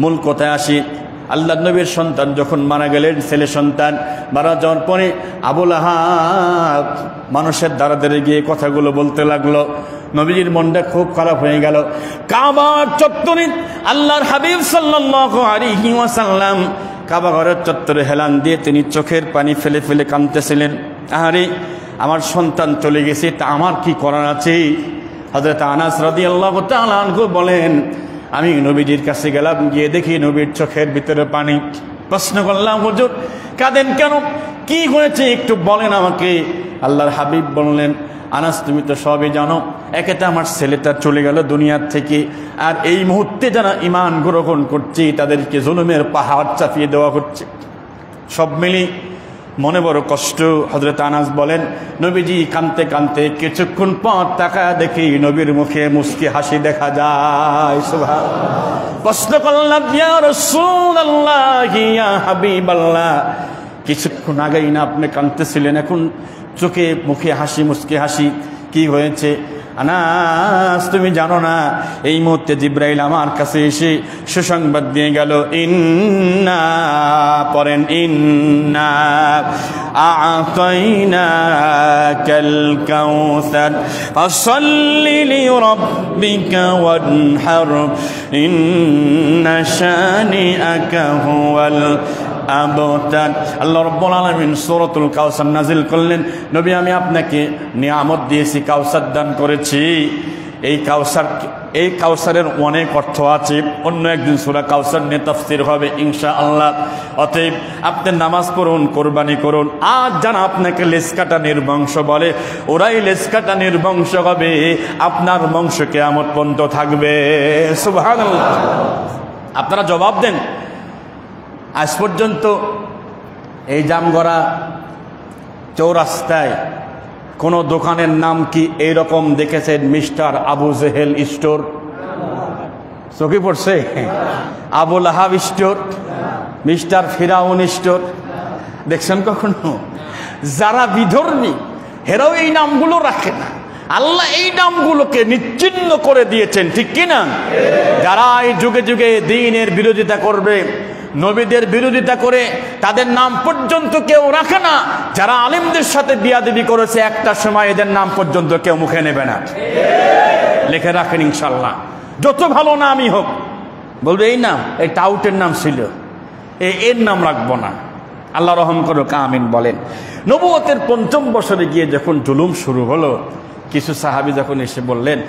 মূল কথায় আসি। আল্লাহ নবীর সন্তান যখন মারা গেলেন, ছেলে সন্তান মারা যাওয়ার পরে আবু লাহাব মানুষের দ্বারা দ্বারে গিয়ে কথাগুলো বলতে লাগলো। নবীজির মনটা খুব খারাপ হয়ে গেল। কাবার চত্বরে আল্লাহর হাবিব সাল্লাল্লাহু আলাইহি ওয়াসাল্লাম কাবা ঘরের চত্বরে হেলান দিয়ে তিনি চোখের পানি ফেলে ফেলে কাঁদতেছিলেন। আরে আমার সন্তান চলে গেছে, তা আমার কি করার আছে? হযরত আনাস রাদিয়াল্লাহু তাআলা আনহু বলেন, আমি নবীজির কাছে গেলাম, গিয়ে দেখি নবীর চোখের ভিতরে পানি। প্রশ্ন করলাম, হুজুর কাঁদেন কেন, কি হয়েছে একটু বলেন আমাকে। আল্লাহর হাবিব বললেন, আনাস তুমি তো সবই জানো, একেতে আমার ছেলেটা চলে গেল দুনিয়ার থেকে, আর এই মুহূর্তে যারা ঈমান গ্রহণ করছে তাদেরকে জুলুমের পাহাড় চাপিয়ে দেওয়া হচ্ছে। সব মিলি মনে বড় কষ্ট। হযরত আনাস বলেন, নবীজি কাঁদতে কাঁদতে কিছুক্ষণ পর তাকায় দেখি নবীর মুখে মুস্কি হাসি দেখা যায়। সুবহানাল্লাহ। প্রশ্ন করলাম, ইয়া রাসূলুল্লাহ, ইয়া হাবিবাল্লাহ, কিছুক্ষণ আগেই না আপনি কাঁদতেছিলেন, এখন চোখে মুখে হাসি মুস্কি হাসি, কি হয়েছে? আনাস তুমি জানো না, এই মুহূর্তে জিব্রাইল আমার কাছে এসে সুসংবাদ দিয়ে গেল, ইন্না পড়েন, ইন্না আ'তাইনাকাল কাউসার ফাসাল্লি লিরাব্বিকা ওয়ানহার ইন্না শানিআকা হুয়াল আবতার। আল্লাহ রাব্বুল আলামিন সূরাতুল কাউসার নাজিল করলেন, নবী আমি আপনাকে নিয়ামত দিয়েছি, কাউসার দান করেছি। এই কাউসারের অনেক অর্থ আছে, অন্য একদিন সূরা কাউসার নিয়ে তাফসীর হবে ইনশাআল্লাহ। অতএব আপনি নামাজ পড়ুন, কোরবানি করুন। আজ যারা আপনাকে লেজকাটা নির্বংশ বলে, ওরাই লেজকাটা নির্বংশ হবে, আপনার বংশ কিয়ামত পর্যন্ত থাকবে। সুবহানাল্লাহ। আপনারা জবাব দেন, আজ পর্যন্ত এই জামগড়া চৌরাস্তায় কোন দোকানের নাম কি এইরকম দেখেছেন? মিস্টার আবু জেহেল স্টোর চোখে পড়ছে? Abu Lahab store, mister Firaun store দেখছেন কখনো? যারা বিধর্মী হেরাও এই নামগুলো রাখে না। আল্লাহ এই নামগুলোকে নিচ্ছিন্ন করে দিয়েছেন, ঠিক কিনা? যারা এই যুগে যুগে দ্বীনের বিরোধিতা করবে, নবীদের বিরোধিতা করে, তাদের নাম পর্যন্ত কেউ রাখে না। যারা আলেমদের সাথে বিয়াদবি করেছে, একটা সময় এদের নাম পর্যন্ত কেউ মুখে নেবে না। লিখে রাখেন ইনশাআল্লাহ। যত ভালো নামই হোক, বলবে এই নাম, এই টাউটের নাম ছিল, এর নাম রাখবো না। আল্লাহ রহম করুক, আমিন বলেন। নবুয়তের ৫ম বছরে গিয়ে যখন জুলুম শুরু হলো, কিছু সাহাবী যখন এসে বললেন,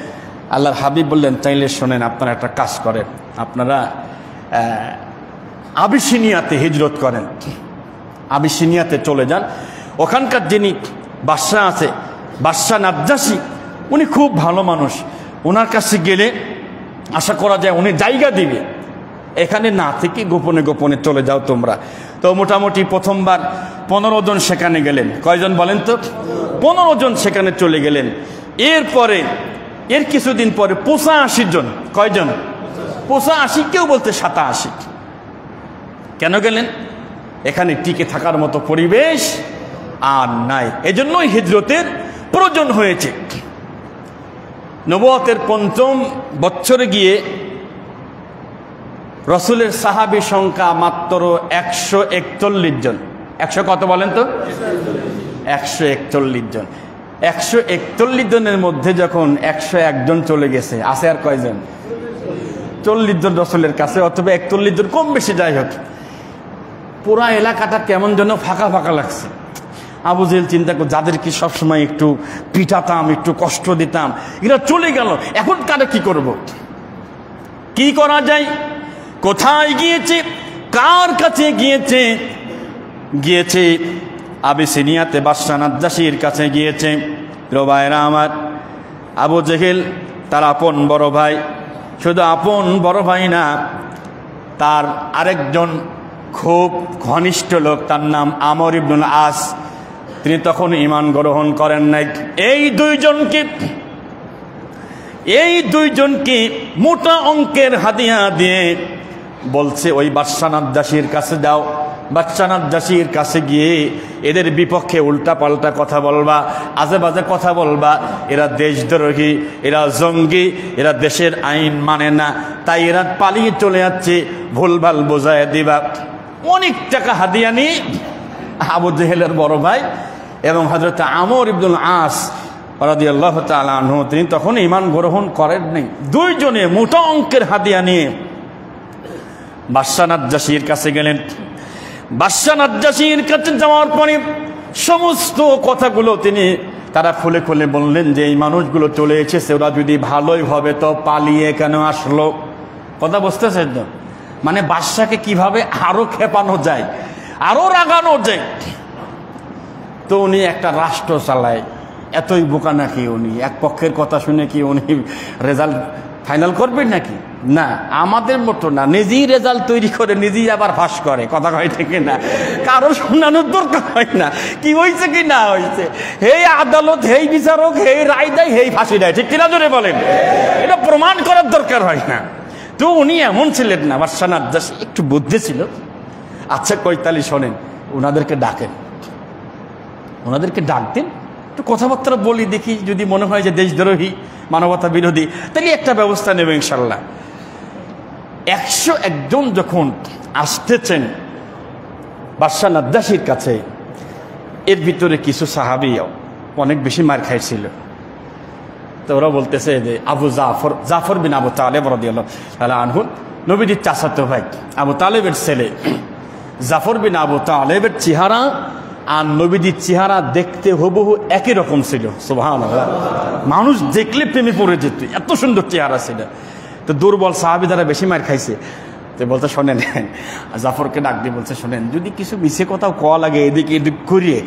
আল্লাহর হাবিব বললেন, চাইলে শোনেন, আপনারা একটা কাজ করেন, আপনারা আবিসিনিয়াতে হিজরত করেন, আবিসিনিয়াতে চলে যান। ওখানকার যিনি বাদশাহ আছে, বাদশাহ নাজ্জাশী, উনি খুব ভালো মানুষ, ওনার কাছে গেলে আশা করা যায় উনি জায়গা দিবে। এখানে না থেকে গোপনে গোপনে চলে যাও তোমরা। তো মোটামুটি প্রথমবার 15 জন সেখানে গেলেন। কয়জন বলেন তো? 15 জন সেখানে চলে গেলেন। এরপরে এর কিছুদিন পরে 85 জন। কয়জন? 85, কেউ বলতে 87। কেন গেলেন? এখানে টিকে থাকার মতো পরিবেশ আর নাই, এজন্যই হিজরতের প্রয়োজন হয়েছে। নবুয়তের ৫ম বছরে গিয়ে রসুলের সাহাবী সংখ্যা মাত্র 141 জন। 100 কত বলেন তো? 141 জন। 141 জনের মধ্যে যখন 101 জন চলে গেছে, আছে আর কয়জন? 40 জন রসুলের কাছে, অথবা 41 জন, কম বেশি যাই হোক। পুরা এলাকাটা কেমন যেন ফাঁকা ফাঁকা লাগছে। আবু জেহেল চিন্তা করে, যাদেরকে সবসময় একটু পিটাতাম, একটু কষ্ট দিতাম, এরা চলে গেল, এখন কারে কি করব? কি করা যায়? কোথায় গিয়েছে? কার কাছে গিয়েছে? গিয়েছে আবিসিনিয়াতে বাদশাহ নাজ্জাশীর কাছে গিয়েছে। রবায়রা আমার, আবু জেহেল তার আপন বড় ভাই, শুধু আপন বড় ভাই না, তার আরেকজন খুব ঘনিষ্ঠ লোক, তার নাম আমর ইবনুল আস, তিনি তখন ঈমান গ্রহণ করেন নাই। এই দুইজনকে মোটা অঙ্কের হাদিয়া দিয়ে বলছে, ওই বাদশাহ নাজ্জাশীর কাছে যাও, বাদশাহ নাজ্জাশীর কাছে গিয়ে এদের বিপক্ষে উল্টা পাল্টা কথা বলবা, আজে বাজে কথা বলবা, এরা দেশদ্রোহী, এরা জঙ্গি, এরা দেশের আইন মানে না, তাই এরা পালিয়ে চলে যাচ্ছে, ভুলভাল বোঝায় দিবা। অনেক টাকা হাদিয়া নিয়ে আবু জেহেলের বড় ভাই এবং হযরত আমর ইবনুল আস রাদিয়াল্লাহু তাআলা আনহু, তিনি তখন ঈমান গ্রহণ করেন নাই। দুইজনে মোটা অঙ্কের হাদিয়া নিয়ে বাদশাহ নাজ্জাশীর কাছে গেলেন। বাদশাহ নাজ্জাশীর কাছে যাওয়ার পরে সমস্ত কথাগুলো তারা খুলে খুলে বললেন যে, এই মানুষগুলো চলে এসেছে, ওরা যদি ভালোই হবে তো পালিয়ে কেন আসলো? কথা বুঝতেছেন তো? মানে বাদশাকে কিভাবে আরো খেপানো যায়, আরো রাগানো যায়। তো উনি একটা রাষ্ট্র চালায়, এতই বোকা নাকি উনি? এক পক্ষের কথা শুনে কি উনি রেজাল্ট ফাইনাল করবেন নাকি? না, আমাদের মতো না, নিজেই রেজাল্ট তৈরি করে নিজেই আবার ফাঁস করে। কথা কয় ঠিক না? কারো শোনানোর দরকার হয় না কি হয়েছে কি না হয়েছে। হেই আদালত, হেই বিচারক, হেই রায় দেয়, হেই ফাঁসি দেয়। ঠিক কিনা জোরে বলেন? এটা প্রমাণ করার দরকার হয় না। তো উনি এমন ছিলেন না, বাদশাহ নাজ্জাশী একটু বুদ্ধি ছিল। আচ্ছা কৈতালি শোনেন, ওনাদেরকে ডাকেন, ওনাদেরকে ডাক দিন, একটু কথাবার্তা বলি, দেখি যদি মনে হয় যে দেশদ্রোহী, মানবতা বিরোধী, তাহলে একটা ব্যবস্থা নেবে ইনশাল্লাহ। 101 জন যখন আসতেছেন বাদশাহ নাজ্জাশীর কাছে, এর ভিতরে কিছু সাহাবীও অনেক বেশি মার খাইছিল। তো ওরা বলতেছে যে আবু জাফর বিন আবু তালেব রাদিয়াল্লাহু তাআলা আনহু, নবীজির চাচাতো ভাই আবু তালেবের ছেলে জাফর বিন আবু তালেবের চেহারা আর নবীজির চেহারা দেখতে হুবহু একই রকম ছিল। সুবহানাল্লাহ, মানুষ দেখলে প্রেমে পড়ে যেত, এত সুন্দর চেহারা ছিল। তো দুর্বল সাহাবী দ্বারা বেশি মার খাইছে। তো বলতে শোনেন, জাফরকে ডাক দিয়ে বলছে, শোনেন, যদি কিছু মিছে কথাও কওয়া লাগে এদিকে এদিক করিয়ে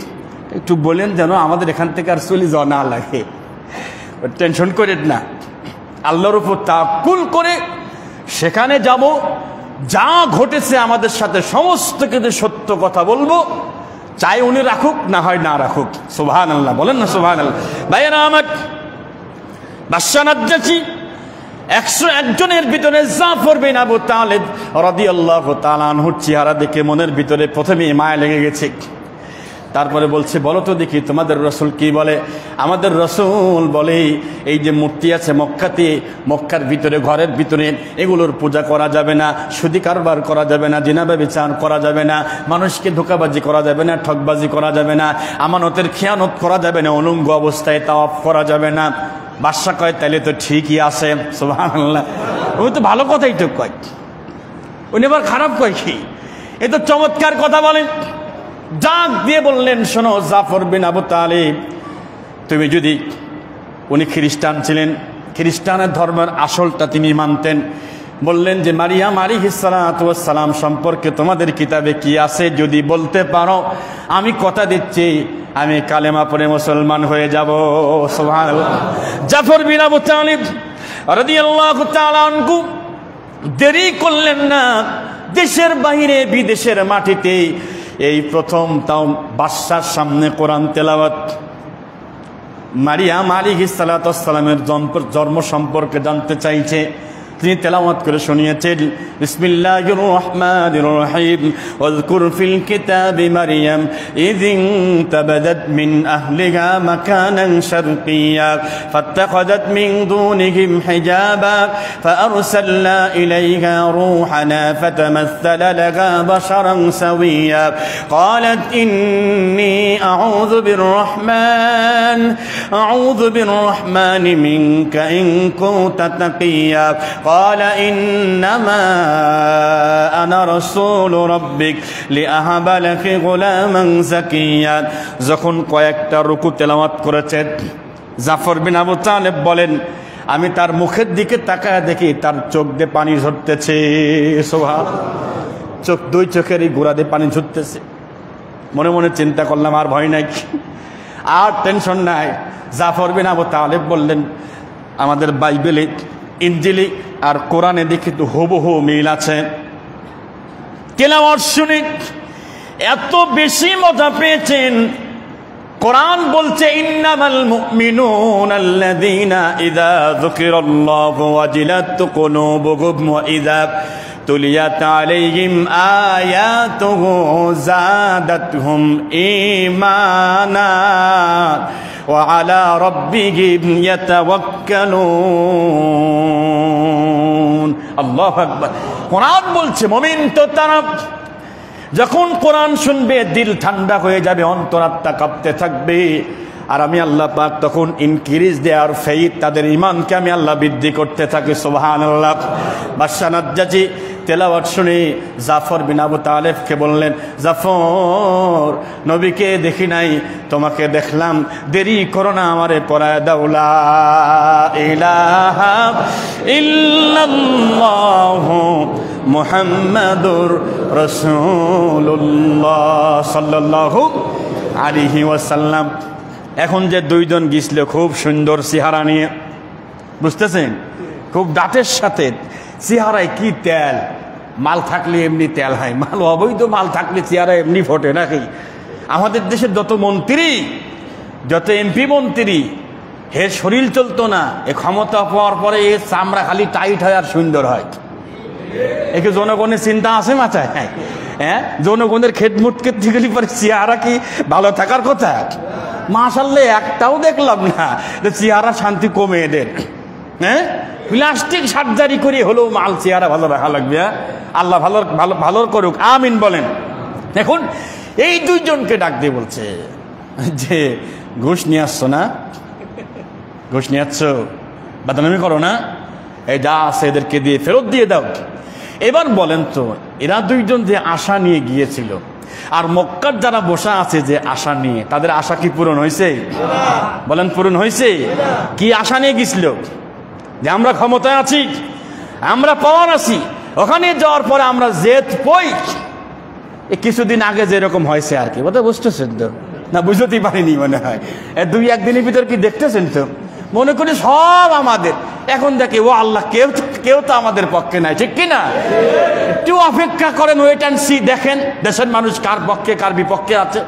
একটু বলেন, যেন আমাদের এখান থেকে আর চলে যাওয়া না লাগে। টেনশন করেন না, আল্লাহর উপর তাওয়াক্কুল করে সেখানে যাব, যা ঘটেছে আমাদের সাথে সমস্ত কিছু সত্য কথা বলবো, চাই উনি রাখুক না হয় না রাখুক। সুবহানাল্লাহ, বলেন না সুবহানাল্লাহ। ভাইয়েরা আমার, বাদশাহ নাজ্জাশী 101 জনের ভিতরে জাফর বিন আবু তালেব রাদিয়াল্লাহু তাআলা আনহুর চেহারা দেখে মনের ভিতরে প্রথমে মায়া লেগে গেছে। তারপরে বলছে, বলো তো দেখি তোমাদের রাসূল কি বলে? আমাদের রাসূল বলে, এই যে মূর্তি আছে মক্কাতে, মক্কার ভিতরে, ঘরের ভিতরে, এগুলোর পূজা করা যাবে না, সুদি কারবার করা যাবে না, জিনা ব্যভিচার করা যাবে না, মানুষকে ধোঁকাবাজি করা যাবে না, ঠকবাজি করা যাবে না, আমানতের খেয়ানত করা যাবে না, অনুঙ্গ অবস্থায় তাওয়াফ করা যাবে না। বাদশা কয়, তাইলে তো ঠিকই আছে। সুবহানাল্লাহ, উনি তো ভালো কথাই তো কয়, উনি আবার খারাপ কয় কি? এ তো চমৎকার কথা বলেন। ডাক দিয়ে বললেন, শোনো জাফর বিন আবু তালেব, তুমি যদি, উনি খ্রিস্টান ছিলেন, খ্রিস্টানের ধর্মের আসলটা তিনি মানতেন। বললেন যে মারিয়াম আলাইহিস সালাতু ওয়াস সালাম সম্পর্কে তোমাদের কিতাবে কি আছে যদি বলতে পারো, আমি কথা দিচ্ছি আমি কালেমা পড়ে মুসলমান হয়ে যাব। সুবহানাল্লাহ। জাফর বিন আবু তালেব রাদিয়াল্লাহু তাআলা আনহু দেরি করলেন না, দেশের বাইরে বিদেশের মাটিতে এই প্রথম তাও বাদশার সামনে কোরআন তেলাওয়াত। মারিয়াম আলাইহিস সালাতু ওয়াস সালামের জন্ম সম্পর্কে জানতে চাইছে, তিনি তেলাওয়াত করে শুনিয়েছেন, বিসমিল্লাহির রহমানির রহিম, ওয়াজকুর ফিল কিতাবি মারইয়াম ইয ইনতাবাদাত মিন আহলিহা মাকানান শারকিয়্যা ফাত্তাখাযাত মিন দুনিহিম হিজাবা ফাআরসালনা ইলাইহা রূহানা ফাতামাসসালা লাহা বাশারান সাওয়্যা ক্বালাত ইন্নী আউযু বিররহমানি মিনকা ইন কুনতা তাকিয়্যা قال إنما أنا رسول ربك لأهب لك غلاما زكيا। যখন কয়েকটা রুকু তেলাওয়াত করেছেন, জাফর বিন আবু তালেব বলেন, আমি তার মুখের দিকে তাকায় দেখি তার চোখ দিয়ে পানি ঝরতেছে। চোখ, দুই চোখেরই গোড়া দিয়ে পানি ঝরতেছে। মনে মনে চিন্তা করলাম, আর ভয় নাই, আর টেনশন নাই। জাফর বিন আবু তালেব বললেন, আমাদের বাইবেলে, ইনজিলে আর কোরআনে দেখি তো হুবহু মিল আছে। তেলাওয়াত শুনে এত বেশি মজা পেয়েছেন। কোরআন বলছে, ইন্নামাল মুমিনুনা আল্লাযীনা ইযা যুকিরাল্লাহু ওয়াজিলাত কুলুবুহুম ওয়া ইযা তুলিয়াত আলাইহিম আয়াতুহু যাদাতহুম ঈমানা ওয়া আলা রাব্বিহিম ইয়াতাওয়াক্কালুন। আল্লাহু আকবার। কোরআন বলছে, মুমিন তো তারা যখন কোরআন শুনবে দিল ঠান্ডা হয়ে যাবে, অন্তরাত্মা কাঁপতে থাকবে, আর আমি আল্লাহ পাক তখন ইনক্রিজ দেয়ার ফেইথ, তাদের ঈমানকে আমি আল্লাহ বৃদ্ধি করতে থাকি। সুবহানাল্লাহ। বাদশা নাজ্জাশী তেলাওয়াত শুনে জাফর বিন আবু তালেবকে বললেন, জাফর, নবীকে দেখি নাই, তোমাকে দেখলাম, দেরি করো না, আমারে পড়ায় দাও লা ইলাহা ইল্লাল্লাহু মুহাম্মাদুর রাসূলুল্লাহ সাল্লাল্লাহু আলাইহি ওয়াসাল্লাম। এখন যে দুইজন গিয়েছিল খুব সুন্দর চেহারা নিয়ে, বুঝতেছেন, খুব দাঁতের সাথে, চেহারায় কি তেল, মাল থাকলে এমনি তেল হয়, মাল অবৈধ মাল থাকলে চেহারা এমনি ফোটে নাকি? আমাদের দেশের যত মন্ত্রী, যত এমপি মন্ত্রী, হে শরীর চলতো না, এ ক্ষমতা পাওয়ার পরে এ চামড়া খালি টাইট হয় আর সুন্দর হয়। একে জনগণের চিন্তা আছে মাথায়? হ্যাঁ, জনগণের খেদমত করতে গেলে পরে চেহারা কি ভালো থাকার কথা? মাশাআল্লাহ একটাও দেখলাম না যে চেহারা শান্তি কমে এদের। হ্যাঁ, প্লাস্টিক সার্জারি করে হলেও মাল চেহারা ভালো রাখা লাগবে। আল্লাহ ভালো ভালো ভালো করুক, আমিন বলেন। এখন এই দুইজনকে ডাক দিয়ে বলছে যে ঘুষ নিয়ে আসছো না, ঘুষ নিয়ে আসছো, বাদানামি করো না, এই যা আছে এদেরকে দিয়ে ফেরত দিয়ে দাও। এবার বলেন তো, এরা দুইজন যে আশা নিয়ে গিয়েছিল আর মক্কার যারা বসা আছে যে আশা নিয়ে, তাদের আশা কি পূরণ হয়েছে? বলেন পূরণ হয়েছে? কি আশা নিয়ে গেছিল? যে আমরা ক্ষমতায় আছি, আমরা পাওয়ার আছি, ওখানে যাওয়ার পরে আমরা জেদ পই। কিছুদিন আগে যেরকম হয়েছে আর কি, বোধহয় বুঝতেছেন তো না? বুঝতেই পারিনি মনে হয়, দুই একদিনের ভিতর কি দেখতেছেন তো? মনে করি সব আমাদের। এখন দেখে ও আল্লাহ, কেউ তো আমাদের পক্ষে নাই, ঠিক কিনা? একটু অপেক্ষা করেন, ওয়েট অ্যান্ড সি, দেখেন দেশের মানুষ কার পক্ষে কার বিপক্ষে আছে।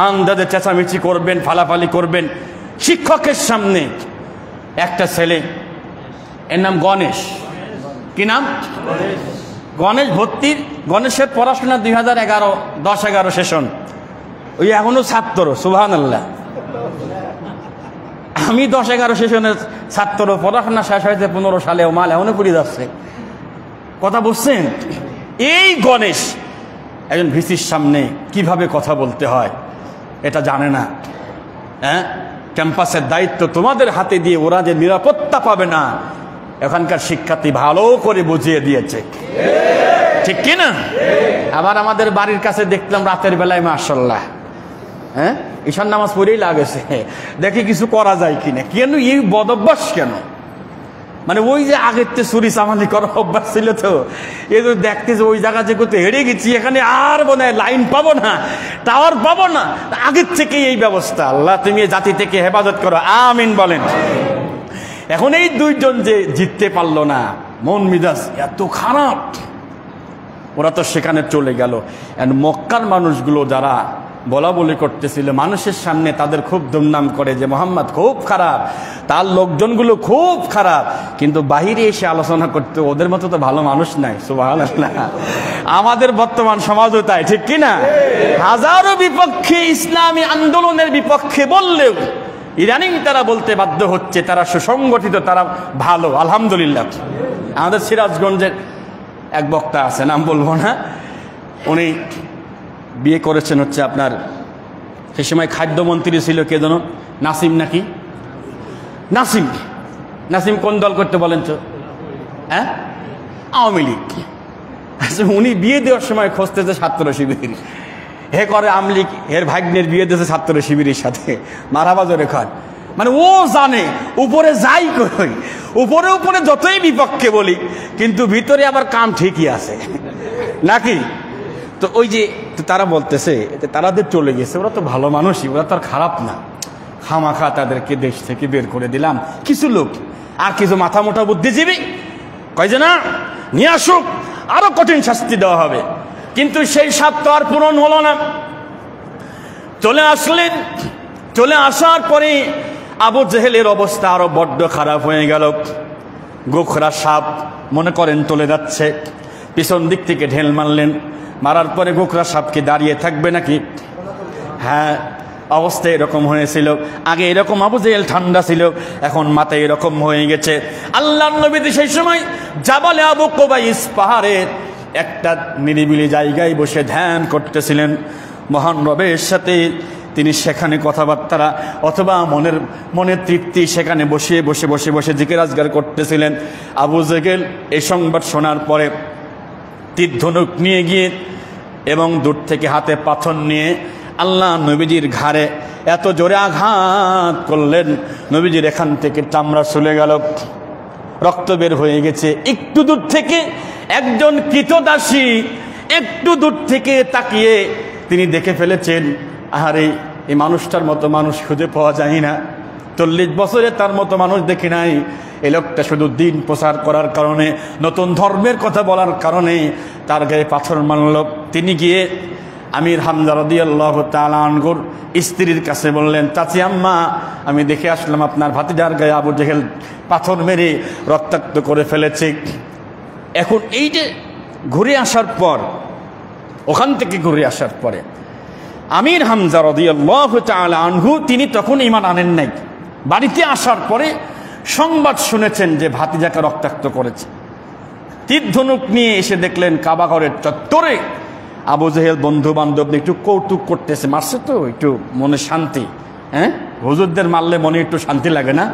আন্দাজে চেঁচামেচি করবেন, ফালাফালি করবেন। শিক্ষকের সামনে একটা ছেলে, এর নাম গণেশ, কি নাম? গণেশ ভর্তির, গণেশের পড়াশোনা 2011-10-11 সেশন, ওই এখনো ছাত্র, সুবহানাল্লাহ। আমি 10-11 সেশনের ছাত্র, পড়াশোনা শেষ হয়েছে 15 সালে, ও মাল এখনো পড়ে যাচ্ছে। কথা বুঝছেন? এই গণেশ একজন ভিসির সামনে কিভাবে কথা বলতে হয় এটা জানে না। হ্যাঁ, ক্যাম্পাসের দায়িত্ব তোমাদের হাতে দিয়ে ওরা যে নিরাপত্তা পাবে না, এখানকার শিক্ষার্থী ভালো করে বুঝিয়ে দিয়েছে, ঠিক কিনা? আবার আমাদের বাড়ির কাছে দেখলাম রাতের বেলায় মাশাআল্লাহ, হ্যাঁ, ঈশান নামাজ পড়েই লাগেছে, দেখি কিছু করা যায় কিনা। কেন এই বদভ্যাস কেন? মানে ওই যে আগের তে চুরি চামালি করার অভ্যাস ছিল, তো এই যে দেখতেছে ওই জায়গা যে কোথাও হেরে গেছি, এখানে আর মনে হয় লাইন পাবো না, টাওয়ার পাবো না, আগের থেকে এই ব্যবস্থা। আল্লাহ তুমি এই জাতি থেকে হেফাজত করো, আমিন বলেন। এখন এই দুইজন যে জিততে পারলো না, মন মিজাজ এত খারাপ, ওরা তো সেখানে চলে গেল। মক্কার মানুষগুলো যারা বলা বলি করতেছিল, মানুষের সামনে তাদের খুব দুর্নাম করে যে মোহাম্মদ খুব খারাপ, তার লোকজনগুলো খুব খারাপ, কিন্তু বাহিরে এসে আলোচনা করতে ওদের মতো তো ভালো মানুষ নাই। সুবহানাল্লাহ। আমাদের বর্তমান সমাজও তাই, ঠিক কিনা? হাজারো বিপক্ষে, ইসলামী আন্দোলনের বিপক্ষে বললেও ইদানিং তারা বলতে বাধ্য হচ্ছে তারা সুসংগঠিত, তারা ভালো, আলহামদুলিল্লাহ। আমাদের সিরাজগঞ্জের এক বক্তা আছে, নাম বলবো না, উনি বিয়ে করেছেন হচ্ছে আপনার, সে সময় খাদ্যমন্ত্রী ছিল কে যেন, নাসিম নাকি, নাসিম। নাসিম কোন দল করতে বলেন তো? হ্যাঁ, আওয়ামী লীগ। উনি বিয়ে দেওয়ার সময় খুঁজতেছে ছাত্র শিবির, হে করে আওয়ামী লীগ, এর ভাগ্নের বিয়ে দিয়েছে ছাত্র শিবিরের সাথে, মারাবাজরে খান। মানে ও জানে উপরে যাই কই, উপরে উপরে যতই বিপক্ষে বলি, কিন্তু ভিতরে আবার কাম ঠিকই আছে নাকি? তো ওই যে তারা বলতেছে তারাদের চলে গেছে, ওরা তো ভালো মানুষই, ওরা তো আর খারাপ না, খামাখা তাদেরকে দেশ থেকে বের করে দিলাম। কিছু লোক আর কিছু মাথা মোটা বুদ্ধিজীবী কয় যে না, নিয়ে আসুক, আরো কঠিন শাস্তি দেওয়া হবে, কিন্তু সেই স্বাদ তো আর পূরণ হলো না। চলে আসলেন, চলে আসার পরে আবু জেহেলের অবস্থা আরো বড্ড খারাপ হয়ে গেল। গোখরা সাপ মনে করেন চলে যাচ্ছে, পিছন দিক থেকে ঢেল মারলেন, মারার পরে গোখরা সাপকে দাঁড়িয়ে থাকবে নাকি? হ্যাঁ, অবস্থা এরকম হয়েছিল। আগে এরকম আবু জেহেল ঠান্ডা ছিল, এখন মাথায় এরকম হয়ে গেছে। আল্লাহর নবী সেই সময় জাবালে আবু কুবাইস পাহাড়ের একটা নিরিবিলি জায়গায় বসে ধ্যান করতেছিলেন। মহান রবের সাথে তিনি সেখানে কথাবার্তা অথবা মনের তৃপ্তি সেখানে বসে জিকির আজগার করতেছিলেন। আবু জেহেল এই সংবাদ শোনার পরে তীর ধনুক নিয়ে গিয়ে এবং দূর থেকে হাতে পাথর নিয়ে আল্লাহ নবীজির ঘাড়ে এত জোরে আঘাত করলেন, নবীজির এখান থেকে চামড়া চলে গেল, রক্ত বের হয়ে গেছে। একটু দূর থেকে একজন কৃতদাসী একটু দূর থেকে তাকিয়ে তিনি দেখে ফেলেছেন, আরে এই মানুষটার মতো মানুষ খুঁজে পাওয়া যায় না, 40 বছরে তার মতো মানুষ দেখি নাই। এই লোকটা শুধু দিন প্রচার করার কারণে, নতুন ধর্মের কথা বলার কারণে তার গায়ে পাথর মারল। তিনি গিয়ে আমির হামজা রাদিয়াল্লাহু তাআলা আনহুর স্ত্রীর কাছে বললেন, চাচি আম্মা, আমি দেখে আসলাম আপনার ভাতিজার গায়ে আবু জেহেল পাথর মেরে রক্তাক্ত করে ফেলেছে। এখন এই যে ঘুরে আসার পর, ওখান থেকে ঘুরে আসার পরে আমির হামজা রাদিয়াল্লাহু তাআলা আনহু তিনি তখন ঈমান আনেন নাই। বাড়িতে আসার পরে সংবাদ শুনেছেন যে ভাতিজাকে রক্তাক্ত করেছে। তীর ধনুক নিয়ে এসে দেখলেন কাবা ঘরের চত্বরে আবু জেহেল বন্ধু বান্ধব একটু কৌতুক করতেছে, মারছে তো একটু মনে শান্তি। হ্যাঁ, হুজুরদের মারলে মনে একটু শান্তি লাগে না?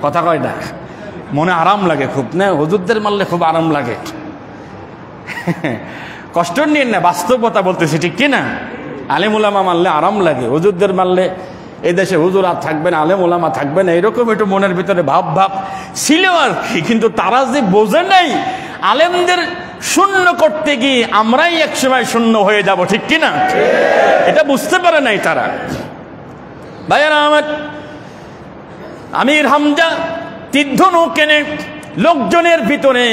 কথা কয় না, মনে আরাম লাগে খুব না? হুজুরদের মারলে খুব আরাম লাগে। কষ্ট নিয়ে না, বাস্তবতা বলতেছি, ঠিক কিনা? আলেম ওলামা মারলে আরাম লাগে, হুজুরদের মারলে এই দেশে হুজুর আর থাকবে না, আলেম ওলামা থাকবে না, এরকম একটু মনের ভিতরে ভাব ছিল আর কি। কিন্তু তারা যে বোঝে নাই আলেমদের শূন্য করতে গিয়ে আমরাই একসময় শূন্য হয়ে যাব, ঠিক কিনা? এটা বুঝতে পারে নাই তারা। ভাইয়েরা আমার, আমির হামজা তীর ধনুক কেনে লোকজনের ভিতরে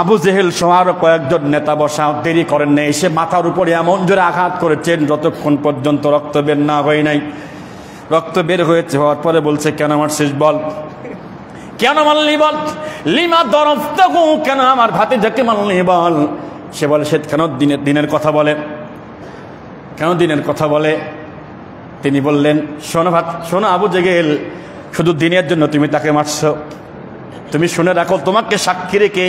আবু জেহেল সহ আরো কয়েকজন নেতা বসা, দেরি করেন নাই, এসে মাথার উপরে এমন জোরে আঘাত করেছেন যতক্ষণ পর্যন্ত রক্ত বের না হয় নাই। রক্ত বের হয়েছে, হওয়ার পরে বলছে, কেন মারছিস বল, কেন মারলি বল, লিমা দরফতাহু, কেন আমার ভাতিজাকে মারলি বল। সে বলে, সে কেন দিনের কথা বলে, কেন দিনের কথা বলে। তিনি বললেন, শোনো আবু জেহেল, শুধু দিনের জন্য তুমি তাকে মারছো। তুমি শুনে রাখো, তোমাকে সাক্ষী রেখে